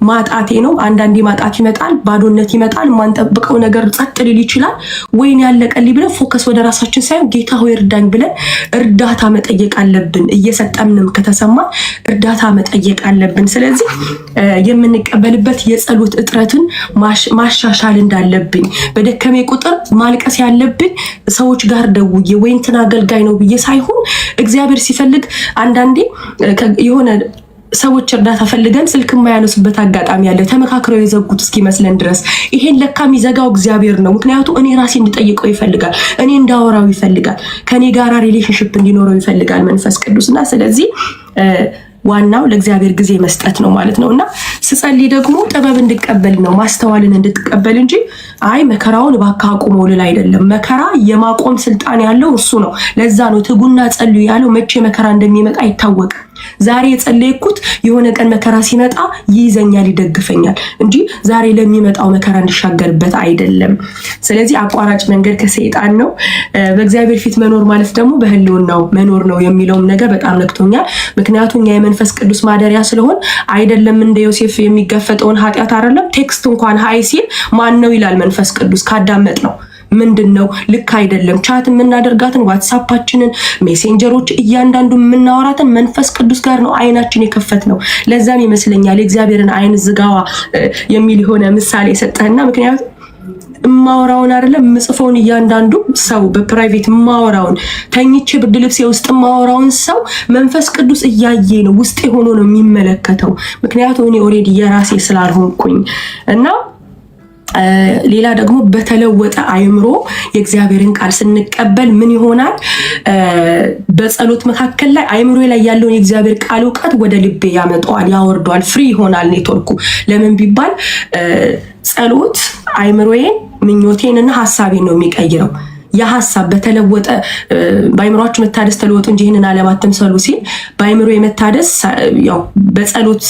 ማጣቴ ነው። አንዳንዴ ማጣት ይመጣል፣ ባዶነት ይመጣል፣ ማንጠብቀው ነገር ጸጥ ሊል ይችላል። ወይን ያለቀልኝ ብለን ፎከስ ወደ ራሳችን ሳይሆን ጌታ ሆይ እርዳኝ ብለን እርዳታ መጠየቅ አለብን። እየሰጠምንም ከተሰማ እርዳታ መጠየቅ አለብን። ስለዚህ የምንቀበልበት የጸሎት እጥረትን ማሻሻል እንዳለብኝ በደከሜ ቁጥር ማልቀስ ያለብኝ ሰዎች ጋር ደውዬ ወይ እንትን አገልጋይ ነው ብዬ ሳይሆን እግዚአብሔር ሲፈልግ አንዳንዴ የሆነ ሰዎች እርዳታ ፈልገን ስልክ የማያነሱበት አጋጣሚ ያለ ተመካክረው የዘጉት እስኪመስለን ድረስ ይሄን ለካ የሚዘጋው እግዚአብሔር ነው። ምክንያቱም እኔ ራሴ እንድጠይቀው ይፈልጋል፣ እኔ እንዳወራው ይፈልጋል፣ ከኔ ጋራ ሪሌሽንሽፕ እንዲኖረው ይፈልጋል መንፈስ ቅዱስና ስለዚህ ዋናው ለእግዚአብሔር ጊዜ መስጠት ነው ማለት ነውና ስጸልይ ደግሞ ጥበብ እንድቀበል ነው ማስተዋልን እንድትቀበል እንጂ አይ መከራውን እባክህ አቁመው ልል አይደለም። መከራ የማቆም ስልጣን ያለው እሱ ነው። ለዛ ነው ትጉና ጸልዩ ያለው። መቼ መከራ እንደሚመጣ አይታወቅም። ዛሬ የጸለይኩት የሆነ ቀን መከራ ሲመጣ ይይዘኛል፣ ይደግፈኛል እንጂ ዛሬ ለሚመጣው መከራ እንሻገርበት አይደለም። ስለዚህ አቋራጭ መንገድ ከሰይጣን ነው። በእግዚአብሔር ፊት መኖር ማለት ደግሞ በህልውናው መኖር ነው የሚለውም ነገር በጣም ነክቶኛል። ምክንያቱም የመንፈስ ቅዱስ ማደሪያ ስለሆን አይደለም እንደ ዮሴፍ የሚጋፈጠውን ኃጢአት አይደለም ቴክስት እንኳን ሃይ ሲል ማን ነው ይላል መንፈስ ቅዱስ ካዳመጥ ነው። ምንድነው ልክ አይደለም። ቻት የምናደርጋትን ዋትስአፓችንን ሜሴንጀሮች እያንዳንዱ የምናወራትን መንፈስ ቅዱስ ጋር ነው አይናችን የከፈት ነው። ለዛም ይመስለኛል እግዚአብሔርን አይን ዝጋዋ የሚል የሆነ ምሳሌ ሰጠህና ምክንያቱም ማወራውን አይደለም ምጽፈውን እያንዳንዱ ሰው በፕራይቬት ማወራውን ተኝቼ ብርድ ልብሴ ውስጥ ማወራውን ሰው መንፈስ ቅዱስ እያየ ነው ውስጤ ሆኖ ነው የሚመለከተው። ምክንያቱም እኔ ኦሬዲ የራሴ ስላልሆንኩኝ እና ሌላ ደግሞ በተለወጠ አይምሮ የእግዚአብሔርን ቃል ስንቀበል ምን ይሆናል? በጸሎት መካከል ላይ አይምሮ ላይ ያለውን የእግዚአብሔር ቃል ዕውቀት ወደ ልቤ ያመጣዋል፣ ያወርደዋል። ፍሪ ይሆናል ኔትወርኩ። ለምን ቢባል ጸሎት አይምሮዬን ምኞቴንና ሐሳቤን ነው የሚቀይረው። የሐሳብ በተለወጠ በአይምሮአችሁ መታደስ ተለወጡ እንጂ ይህንን ዓለም አትምሰሉ ሲል በአይምሮ የመታደስ ያው በጸሎት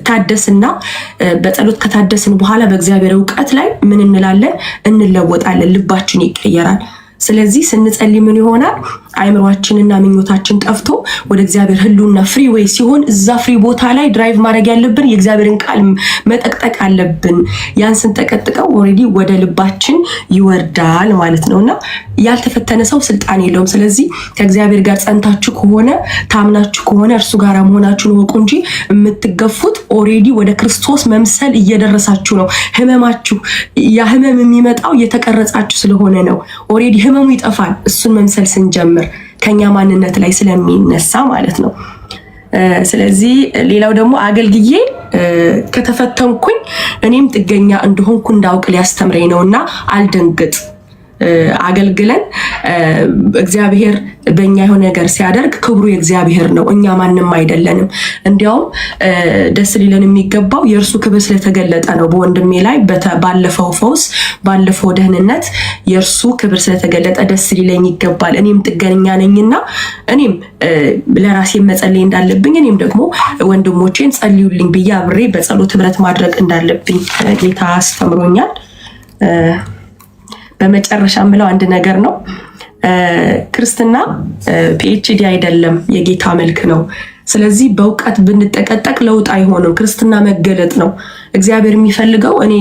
ታደስና በጸሎት ከታደስን በኋላ በእግዚአብሔር ዕውቀት ላይ ምን እንላለን? እንለወጣለን፣ ልባችን ይቀየራል። ስለዚህ ስንጸልይ ምን ይሆናል? አይምሮአችንና ምኞታችን ጠፍቶ ወደ እግዚአብሔር ህልውና ፍሪ ዌይ ሲሆን እዛ ፍሪ ቦታ ላይ ድራይቭ ማድረግ ያለብን የእግዚአብሔርን ቃል መጠቅጠቅ አለብን። ያን ስንጠቀጥቀው ኦሬዲ ወደ ልባችን ይወርዳል ማለት ነውና ያልተፈተነ ሰው ስልጣን የለውም። ስለዚህ ከእግዚአብሔር ጋር ጸንታችሁ ከሆነ ታምናችሁ ከሆነ እርሱ ጋር መሆናችሁን ወቁ እንጂ የምትገፉት ኦሬዲ ወደ ክርስቶስ መምሰል እየደረሳችሁ ነው። ህመማችሁ ያ ህመም የሚመጣው እየተቀረጻችሁ ስለሆነ ነው። ኦሬዲ ህመሙ ይጠፋል እሱን መምሰል ስንጀምር ከኛ ማንነት ላይ ስለሚነሳ ማለት ነው። ስለዚህ ሌላው ደግሞ አገልግዬ ከተፈተንኩኝ እኔም ጥገኛ እንደሆንኩ እንዳውቅ ሊያስተምረኝ ነውና አልደንግጥ። አገልግለን እግዚአብሔር በእኛ የሆነ ነገር ሲያደርግ ክብሩ የእግዚአብሔር ነው፣ እኛ ማንም አይደለንም። እንዲያውም ደስ ሊለን የሚገባው የእርሱ ክብር ስለተገለጠ ነው። በወንድሜ ላይ ባለፈው ፈውስ፣ ባለፈው ደህንነት የእርሱ ክብር ስለተገለጠ ደስ ሊለኝ ይገባል። እኔም ጥገኛ ነኝና እኔም ለራሴ መጸለይ እንዳለብኝ እኔም ደግሞ ወንድሞቼን ጸልዩልኝ ብዬ አብሬ በጸሎት ህብረት ማድረግ እንዳለብኝ ጌታ አስተምሮኛል። በመጨረሻ ምለው አንድ ነገር ነው። ክርስትና ፒኤችዲ አይደለም፣ የጌታ መልክ ነው። ስለዚህ በእውቀት ብንጠቀጠቅ ለውጥ አይሆንም። ክርስትና መገለጥ ነው። እግዚአብሔር የሚፈልገው እኔ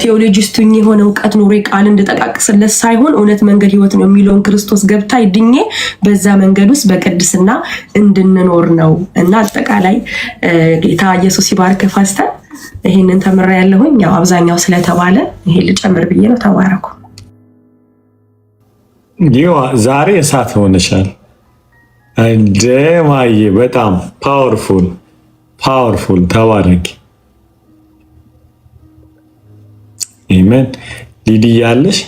ቴዎሎጂስቱኝ የሆነ እውቀት ኖሬ ቃል እንድጠቃቅስለት ሳይሆን እውነት መንገድ ህይወት ነው የሚለውን ክርስቶስ ገብታ ይድኜ በዛ መንገድ ውስጥ በቅድስና እንድንኖር ነው እና አጠቃላይ ጌታ ኢየሱስ ይባርክ። ፓስተር ይሄንን ተምሬያለሁኝ። ያው አብዛኛው ስለተባለ ይሄ ልጨምር ብዬ ነው። ተባረኩ። ዛሬ እሳት ሆነሻል። ደማዬ በጣም ፓወርፉል ተባረኪ። አሜን። ሊዲ ያለሽ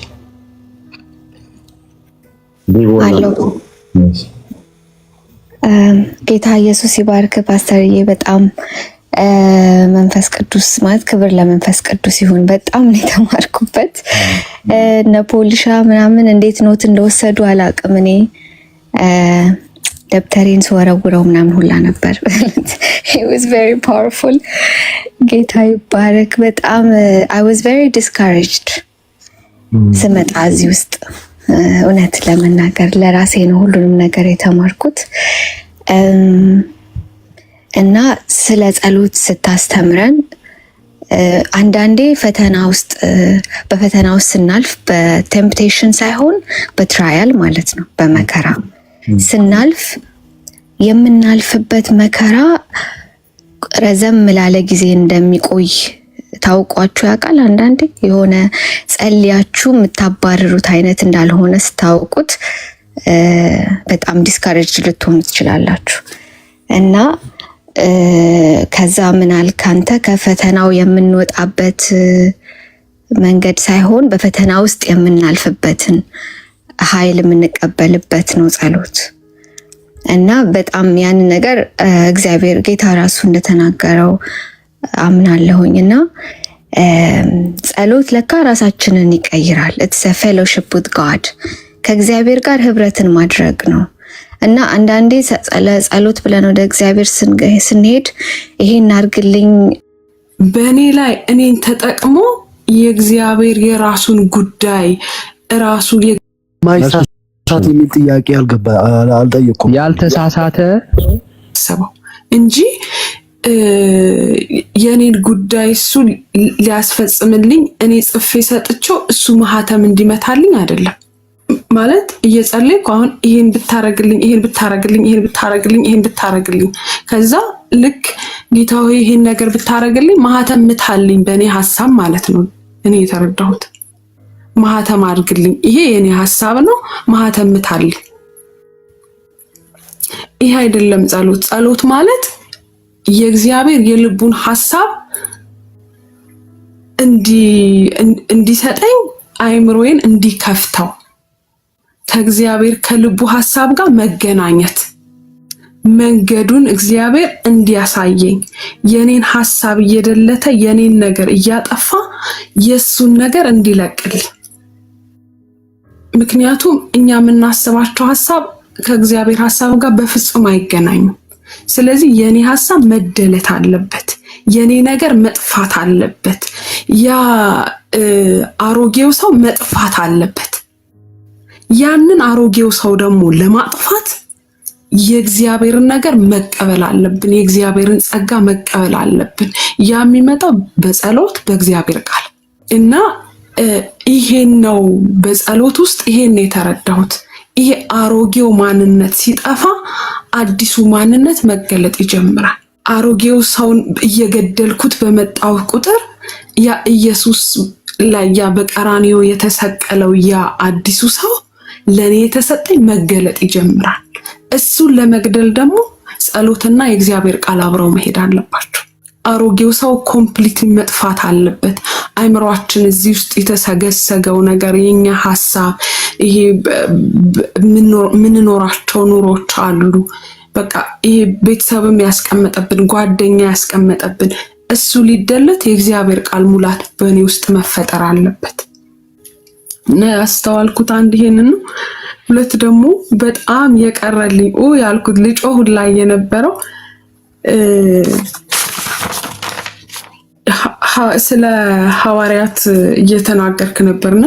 ጌታ ኢየሱስ ይባርክ ፓስተርዬ። በጣም መንፈስ ቅዱስ ማለት ክብር ለመንፈስ ቅዱስ ይሁን። በጣም ነው የተማርኩበት። ነፖሊሻ ምናምን እንዴት ኖት እንደወሰዱ አላውቅም። እኔ ደብተሬን ስወረውረው ምናምን ሁላ ነበር። it was very powerful። ጌታ ይባረክ። በጣም I was very discouraged ስመጣ እዚህ ውስጥ እውነት ለመናገር ለራሴ ነው ሁሉንም ነገር የተማርኩት። እና ስለ ጸሎት ስታስተምረን አንዳንዴ በፈተና ውስጥ ስናልፍ በቴምፕቴሽን ሳይሆን በትራያል ማለት ነው፣ በመከራ ስናልፍ የምናልፍበት መከራ ረዘም ላለ ጊዜ እንደሚቆይ ታውቋችሁ ያውቃል? አንዳንዴ የሆነ ጸልያችሁ የምታባርሩት አይነት እንዳልሆነ ስታውቁት በጣም ዲስካሬጅ ልትሆኑ ትችላላችሁ። እና ከዛ ምናል ካንተ ከፈተናው የምንወጣበት መንገድ ሳይሆን በፈተና ውስጥ የምናልፍበትን ኃይል የምንቀበልበት ነው ጸሎት። እና በጣም ያን ነገር እግዚአብሔር ጌታ ራሱ እንደተናገረው አምናለሁኝ። እና ጸሎት ለካ ራሳችንን ይቀይራል። it's a fellowship with God። ከእግዚአብሔር ጋር ህብረትን ማድረግ ነው። እና አንዳንዴ ጸሎት ብለን ወደ እግዚአብሔር ስንሄድ ይሄን አድርግልኝ በእኔ ላይ እኔን ተጠቅሞ የእግዚአብሔር የራሱን ጉዳይ ራሱ ማይሳሳት የሚል ጥያቄ አልጠየኩም። ያልተሳሳተ ሰባው እንጂ የኔን ጉዳይ እሱ ሊያስፈጽምልኝ እኔ ጽፌ ሰጥቼው እሱ ማህተም እንዲመታልኝ አይደለም። ማለት እየጸለይኩ አሁን ይሄን ብታረግልኝ፣ ይሄን ብታረግልኝ፣ ይሄን ብታረግልኝ፣ ይሄን ብታረግልኝ፣ ከዛ ልክ ጌታ ሆይ ይሄን ነገር ብታረግልኝ ማህተም ምታልኝ በእኔ ሐሳብ ማለት ነው። እኔ የተረዳሁት ማህተም አድርግልኝ፣ ይሄ የኔ ሐሳብ ነው፣ ማህተም ምታልኝ። ይሄ አይደለም ጸሎት። ጸሎት ማለት የእግዚአብሔር የልቡን ሐሳብ እንዲሰጠኝ አይምሮዬን እንዲከፍተው ከእግዚአብሔር ከልቡ ሐሳብ ጋር መገናኘት፣ መንገዱን እግዚአብሔር እንዲያሳየኝ፣ የኔን ሐሳብ እየደለተ የኔን ነገር እያጠፋ የሱን ነገር እንዲለቅልኝ። ምክንያቱም እኛ የምናስባቸው ሐሳብ ከእግዚአብሔር ሐሳብ ጋር በፍጹም አይገናኙም። ስለዚህ የኔ ሐሳብ መደለት አለበት፣ የኔ ነገር መጥፋት አለበት፣ ያ አሮጌው ሰው መጥፋት አለበት። ያንን አሮጌው ሰው ደግሞ ለማጥፋት የእግዚአብሔርን ነገር መቀበል አለብን፣ የእግዚአብሔርን ጸጋ መቀበል አለብን። ያ የሚመጣው በጸሎት በእግዚአብሔር ቃል እና ይሄን ነው። በጸሎት ውስጥ ይሄን ነው የተረዳሁት። ይሄ አሮጌው ማንነት ሲጠፋ አዲሱ ማንነት መገለጥ ይጀምራል። አሮጌው ሰውን እየገደልኩት በመጣው ቁጥር ያ ኢየሱስ ላይ ያ በቀራንዮ የተሰቀለው ያ አዲሱ ሰው ለኔ የተሰጠኝ መገለጥ ይጀምራል። እሱን ለመግደል ደግሞ ጸሎትና የእግዚአብሔር ቃል አብረው መሄድ አለባቸው። አሮጌው ሰው ኮምፕሊት መጥፋት አለበት። አይምሮአችን እዚህ ውስጥ የተሰገሰገው ነገር የኛ ሐሳብ ይሄ ምንኖራቸው ኑሮች አሉ። በቃ ይሄ ቤተሰብም ያስቀመጠብን ጓደኛ ያስቀመጠብን እሱ ሊደለት የእግዚአብሔር ቃል ሙላት በእኔ ውስጥ መፈጠር አለበት። እና ያስተዋልኩት አንድ ይሄንን ነው። ሁለት ደግሞ በጣም የቀረልኝ ያልኩት ልጮህ ላይ የነበረው ስለ ሐዋርያት እየተናገርክ ነበርና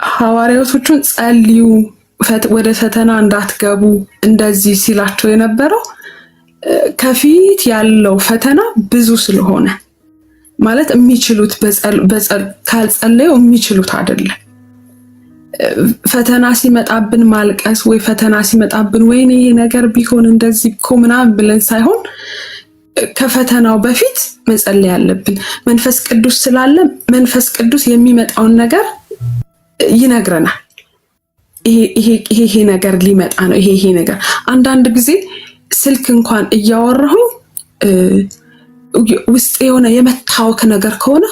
ሐዋርያቶቹን ጸልዩ ወደ ፈተና እንዳትገቡ እንደዚህ ሲላቸው የነበረው ከፊት ያለው ፈተና ብዙ ስለሆነ ማለት የሚችሉት ካልጸለዩ የሚችሉት አይደለም። ፈተና ሲመጣብን ማልቀስ ወይ ፈተና ሲመጣብን ወይኔ ይሄ ነገር ቢሆን እንደዚህ እኮ ምናምን ብለን ሳይሆን ከፈተናው በፊት መጸለይ ያለብን መንፈስ ቅዱስ ስላለ መንፈስ ቅዱስ የሚመጣውን ነገር ይነግረናል። ይሄ ነገር ሊመጣ ነው። ይሄ ነገር አንዳንድ ጊዜ ስልክ እንኳን እያወራሁኝ ውስጥ የሆነ የመታወክ ነገር ከሆነ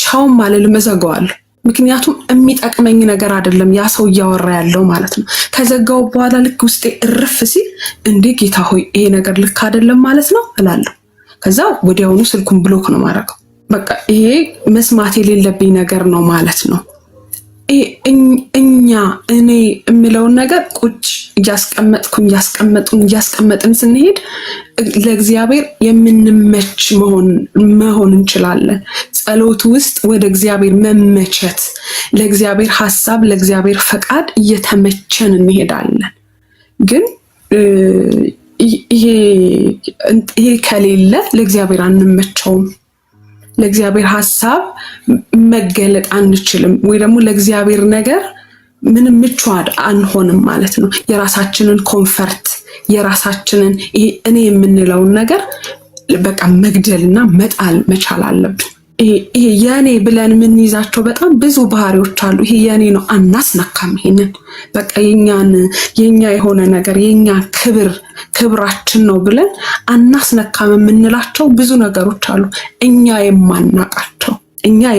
ቻውም አልልም እዘጋዋለሁ። ምክንያቱም የሚጠቅመኝ ነገር አይደለም ያ ሰው እያወራ ያለው ማለት ነው። ከዘጋው በኋላ ልክ ውስጤ እርፍ ሲል እንዴ ጌታ ሆይ ይሄ ነገር ልክ አይደለም ማለት ነው እላለሁ። ከዛ ወዲያውኑ ስልኩን ብሎክ ነው ማድረገው። በቃ ይሄ መስማት የሌለብኝ ነገር ነው ማለት ነው። እኔ የምለውን ነገር ቁጭ እያስቀመጥን ስንሄድ ለእግዚአብሔር የምንመች መሆን እንችላለን። ጸሎት ውስጥ ወደ እግዚአብሔር መመቸት፣ ለእግዚአብሔር ሐሳብ፣ ለእግዚአብሔር ፈቃድ እየተመቸን እንሄዳለን። ግን ይሄ ከሌለ ለእግዚአብሔር አንመቸውም። ለእግዚአብሔር ሐሳብ መገለጥ አንችልም፣ ወይ ደግሞ ለእግዚአብሔር ነገር ምንም ምቹ አንሆንም ማለት ነው። የራሳችንን ኮንፈርት የራሳችንን እኔ የምንለውን ነገር በቃ መግደልና መጣል መቻል አለብን። ይሄ የኔ ብለን የምንይዛቸው በጣም ብዙ ባህሪዎች አሉ። ይሄ የኔ ነው አናስነካም። ይሄንን በቃ የኛ የሆነ ነገር የኛ ክብራችን ነው ብለን አናስነካም የምንላቸው ብዙ ነገሮች አሉ። እኛ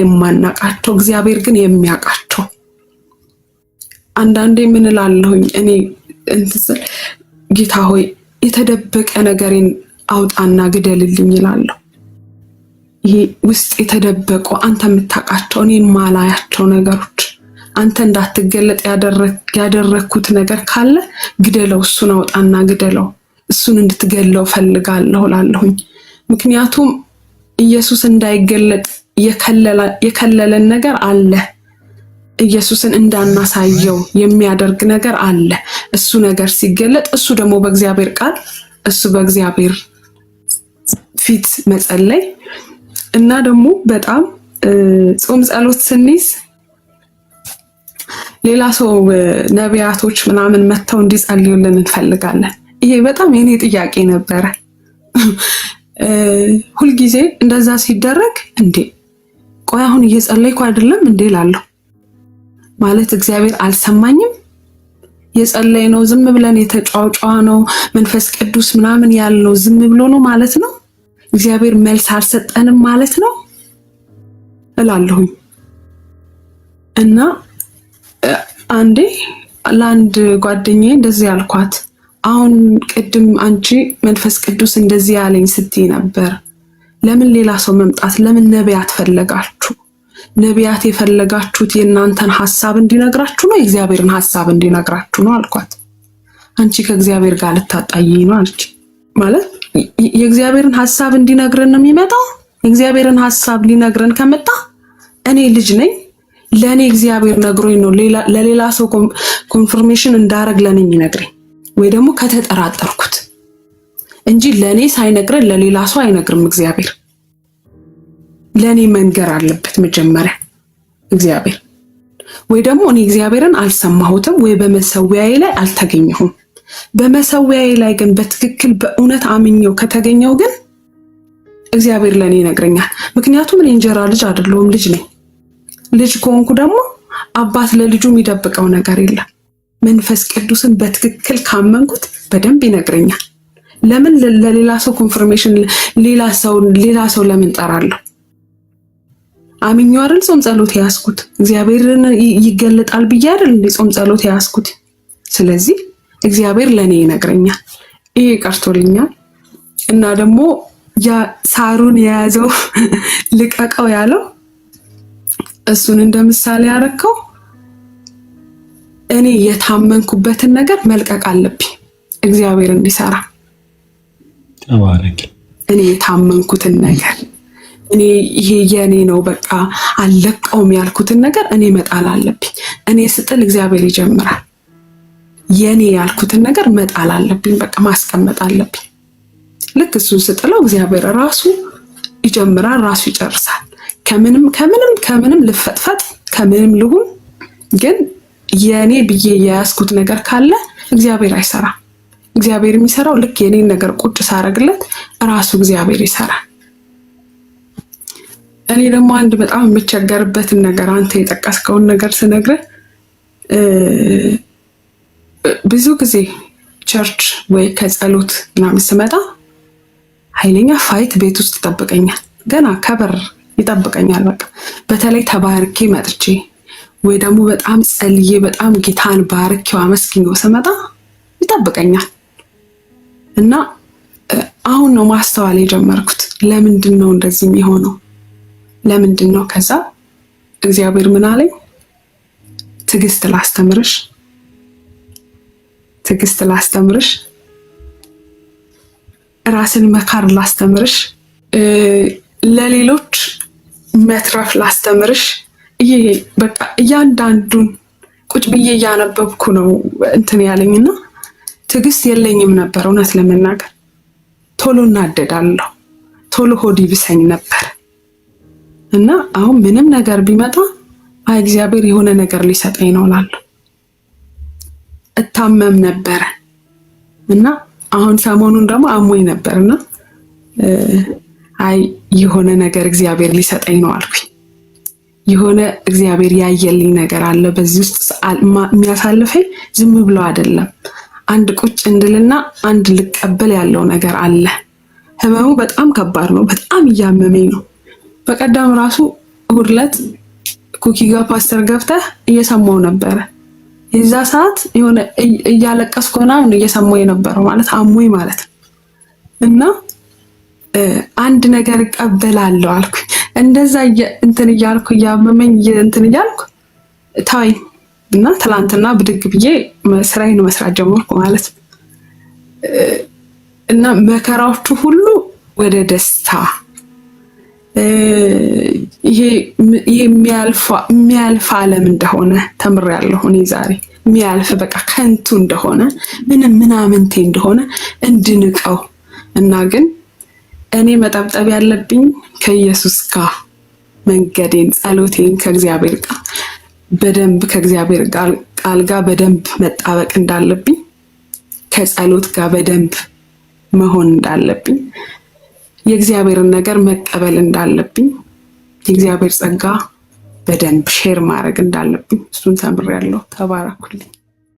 የማናቃቸው እግዚአብሔር ግን የሚያውቃቸው። አንዳንዴ ምን እላለሁኝ እኔ እንትስል ጌታ ሆይ የተደበቀ ነገሬን አውጣና ግደልልኝ ይላለሁ። ይሄ ውስጥ የተደበቁ አንተ የምታውቃቸው እኔ ማላያቸው ነገሮች አንተ እንዳትገለጥ ያደረኩት ነገር ካለ ግደለው፣ እሱን አውጣና ግደለው፣ እሱን እንድትገለው ፈልጋለሁ እላለሁኝ። ምክንያቱም ኢየሱስ እንዳይገለጥ የከለለን ነገር አለ። ኢየሱስን እንዳናሳየው የሚያደርግ ነገር አለ። እሱ ነገር ሲገለጥ እሱ ደግሞ በእግዚአብሔር ቃል እሱ በእግዚአብሔር ፊት መጸለይ እና ደግሞ በጣም ጾም ጸሎት ስንይዝ ሌላ ሰው ነቢያቶች ምናምን መጥተው እንዲጸልዩልን እንፈልጋለን። ይሄ በጣም የኔ ጥያቄ ነበረ። ሁልጊዜ እንደዛ ሲደረግ እንዴ ቆይ አሁን እየጸለይኩ አይደለም እንዴ እላለሁ። ማለት እግዚአብሔር አልሰማኝም? የጸለይ ነው ዝም ብለን የተጫዋጫዋ ነው መንፈስ ቅዱስ ምናምን ያልነው ዝም ብሎ ነው ማለት ነው? እግዚአብሔር መልስ አልሰጠንም ማለት ነው እላለሁኝ። እና አንዴ ለአንድ ጓደኛዬ እንደዚህ ያልኳት፣ አሁን ቅድም አንቺ መንፈስ ቅዱስ እንደዚህ ያለኝ ስትይ ነበር፣ ለምን ሌላ ሰው መምጣት፣ ለምን ነቢያት ፈለጋችሁ? ነቢያት የፈለጋችሁት የእናንተን ሐሳብ እንዲነግራችሁ ነው የእግዚአብሔርን ሐሳብ እንዲነግራችሁ ነው አልኳት። አንቺ ከእግዚአብሔር ጋር ልታጣይኝ ነው አለች። ማለት የእግዚአብሔርን ሐሳብ እንዲነግረን ነው የሚመጣው። የእግዚአብሔርን ሐሳብ ሊነግረን ከመጣ እኔ ልጅ ነኝ፣ ለኔ እግዚአብሔር ነግሮኝ ነው ለሌላ ሰው ኮንፈርሜሽን እንዳረግ ለኔ የሚነግረኝ፣ ወይ ደግሞ ከተጠራጠርኩት እንጂ ለኔ ሳይነግረን ለሌላ ሰው አይነግርም እግዚአብሔር። ለኔ መንገር አለበት መጀመሪያ እግዚአብሔር። ወይ ደግሞ እኔ እግዚአብሔርን አልሰማሁትም ወይ በመሰዊያዬ ላይ አልተገኘሁም። በመሰዊያዬ ላይ ግን በትክክል በእውነት አምኜው ከተገኘው ግን እግዚአብሔር ለኔ ይነግረኛል። ምክንያቱም እኔ እንጀራ ልጅ አይደለሁም፣ ልጅ ነኝ። ልጅ ከሆንኩ ደግሞ አባት ለልጁ የሚደብቀው ነገር የለም። መንፈስ ቅዱስን በትክክል ካመንኩት በደንብ ይነግረኛል። ለምን ለሌላ ሰው ኮንፈርሜሽን ሌላ ሰው ለምን ጠራለሁ? አምኜው አይደል ጾም ጸሎት ያስኩት? እግዚአብሔርን ይገለጣል ብዬ አይደል እንደ ጾም ጸሎት ያስኩት? ስለዚህ እግዚአብሔር ለኔ ይነግረኛል። ይሄ ቀርቶልኛል። እና ደግሞ ያ ሳሩን የያዘው ልቀቀው ያለው እሱን እንደምሳሌ ያረከው እኔ የታመንኩበትን ነገር መልቀቅ አለብኝ እግዚአብሔር እንዲሰራ። ተባረክ። እኔ የታመንኩትን ነገር እኔ ይሄ የኔ ነው በቃ አልለቀውም ያልኩትን ነገር እኔ መጣል አለብኝ። እኔ ስጥል እግዚአብሔር ይጀምራል። የኔ ያልኩትን ነገር መጣል አለብኝ፣ በቃ ማስቀመጥ አለብኝ። ልክ እሱን ስጥለው እግዚአብሔር ራሱ ይጀምራል፣ ራሱ ይጨርሳል። ከምንም ልፈጥፈጥ ከምንም ልሁን፣ ግን የኔ ብዬ የያዝኩት ነገር ካለ እግዚአብሔር አይሰራም። እግዚአብሔር የሚሰራው ልክ የኔን ነገር ቁጭ ሳረግለት ራሱ እግዚአብሔር ይሰራል። እኔ ደግሞ አንድ በጣም የምቸገርበትን ነገር አንተ የጠቀስከውን ነገር ስነግርህ ብዙ ጊዜ ቸርች ወይ ከጸሎት ምናምን ስመጣ ኃይለኛ ፋይት ቤት ውስጥ ይጠብቀኛል። ገና ከበር ይጠብቀኛል። በቃ በተለይ ተባርኬ መጥቼ ወይ ደግሞ በጣም ጸልዬ በጣም ጌታን ባርኬው አመስግኜው ስመጣ ይጠብቀኛል። እና አሁን ነው ማስተዋል የጀመርኩት። ለምንድን ነው እንደዚህ የሚሆነው? ለምንድን ነው? ከዛ እግዚአብሔር ምን አለኝ? ትዕግስት ላስተምርሽ፣ ራስን መካር ላስተምርሽ፣ ለሌሎች መትረፍ ላስተምርሽ። ይሄ በቃ እያንዳንዱን ቁጭ ብዬ እያነበብኩ ነው እንትን ያለኝና ትዕግስት የለኝም ነበር። እውነት ለመናገር ቶሎ እናደዳለሁ፣ ቶሎ ሆድ ይብሰኝ ነበር። እና አሁን ምንም ነገር ቢመጣ እግዚአብሔር የሆነ ነገር ሊሰጠኝ ነው እላለሁ። እታመም ነበረ እና አሁን ሰሞኑን ደግሞ አሞኝ ነበርና የሆነ ነገር እግዚአብሔር ሊሰጠኝ ነው አልኩኝ። የሆነ እግዚአብሔር ያየልኝ ነገር አለ በዚህ ውስጥ የሚያሳልፈኝ ዝም ብሎ አይደለም። አንድ ቁጭ እንድልና አንድ ልቀበል ያለው ነገር አለ። ህመሙ በጣም ከባድ ነው። በጣም እያመመኝ ነው። በቀደም ራሱ እሑድ ዕለት ኩኪ ጋር ፓስተር ገብተህ እየሰማው ነበረ። የዛ ሰዓት የሆነ እያለቀስኩ ምናምን እየሰማው የነበረው ማለት አሞኝ ማለት ነው። እና አንድ ነገር እቀበላለሁ አልኩኝ። እንደዛ እንትን እያልኩ እያመመኝ እንትን እያልኩ ታይ እና ትላንትና ብድግ ብዬ ስራዬን መስራት ጀመርኩ ማለት ነው። እና መከራዎቹ ሁሉ ወደ ደስታ ይሄ የሚያልፍ ዓለም እንደሆነ ተምሬያለሁ። እኔ ዛሬ የሚያልፍ በቃ ከንቱ እንደሆነ ምናምንቴ እንደሆነ እንድንቀው እና ግን እኔ መጠብጠብ ያለብኝ ከኢየሱስ ጋር መንገዴን፣ ጸሎቴን ከእግዚአብሔር ጋር በደንብ ከእግዚአብሔር ቃል ጋር በደንብ መጣበቅ እንዳለብኝ፣ ከጸሎት ጋር በደንብ መሆን እንዳለብኝ፣ የእግዚአብሔርን ነገር መቀበል እንዳለብኝ፣ የእግዚአብሔር ጸጋ በደንብ ሼር ማድረግ እንዳለብኝ እሱን ተምሬያለሁ። ተባረኩልኝ።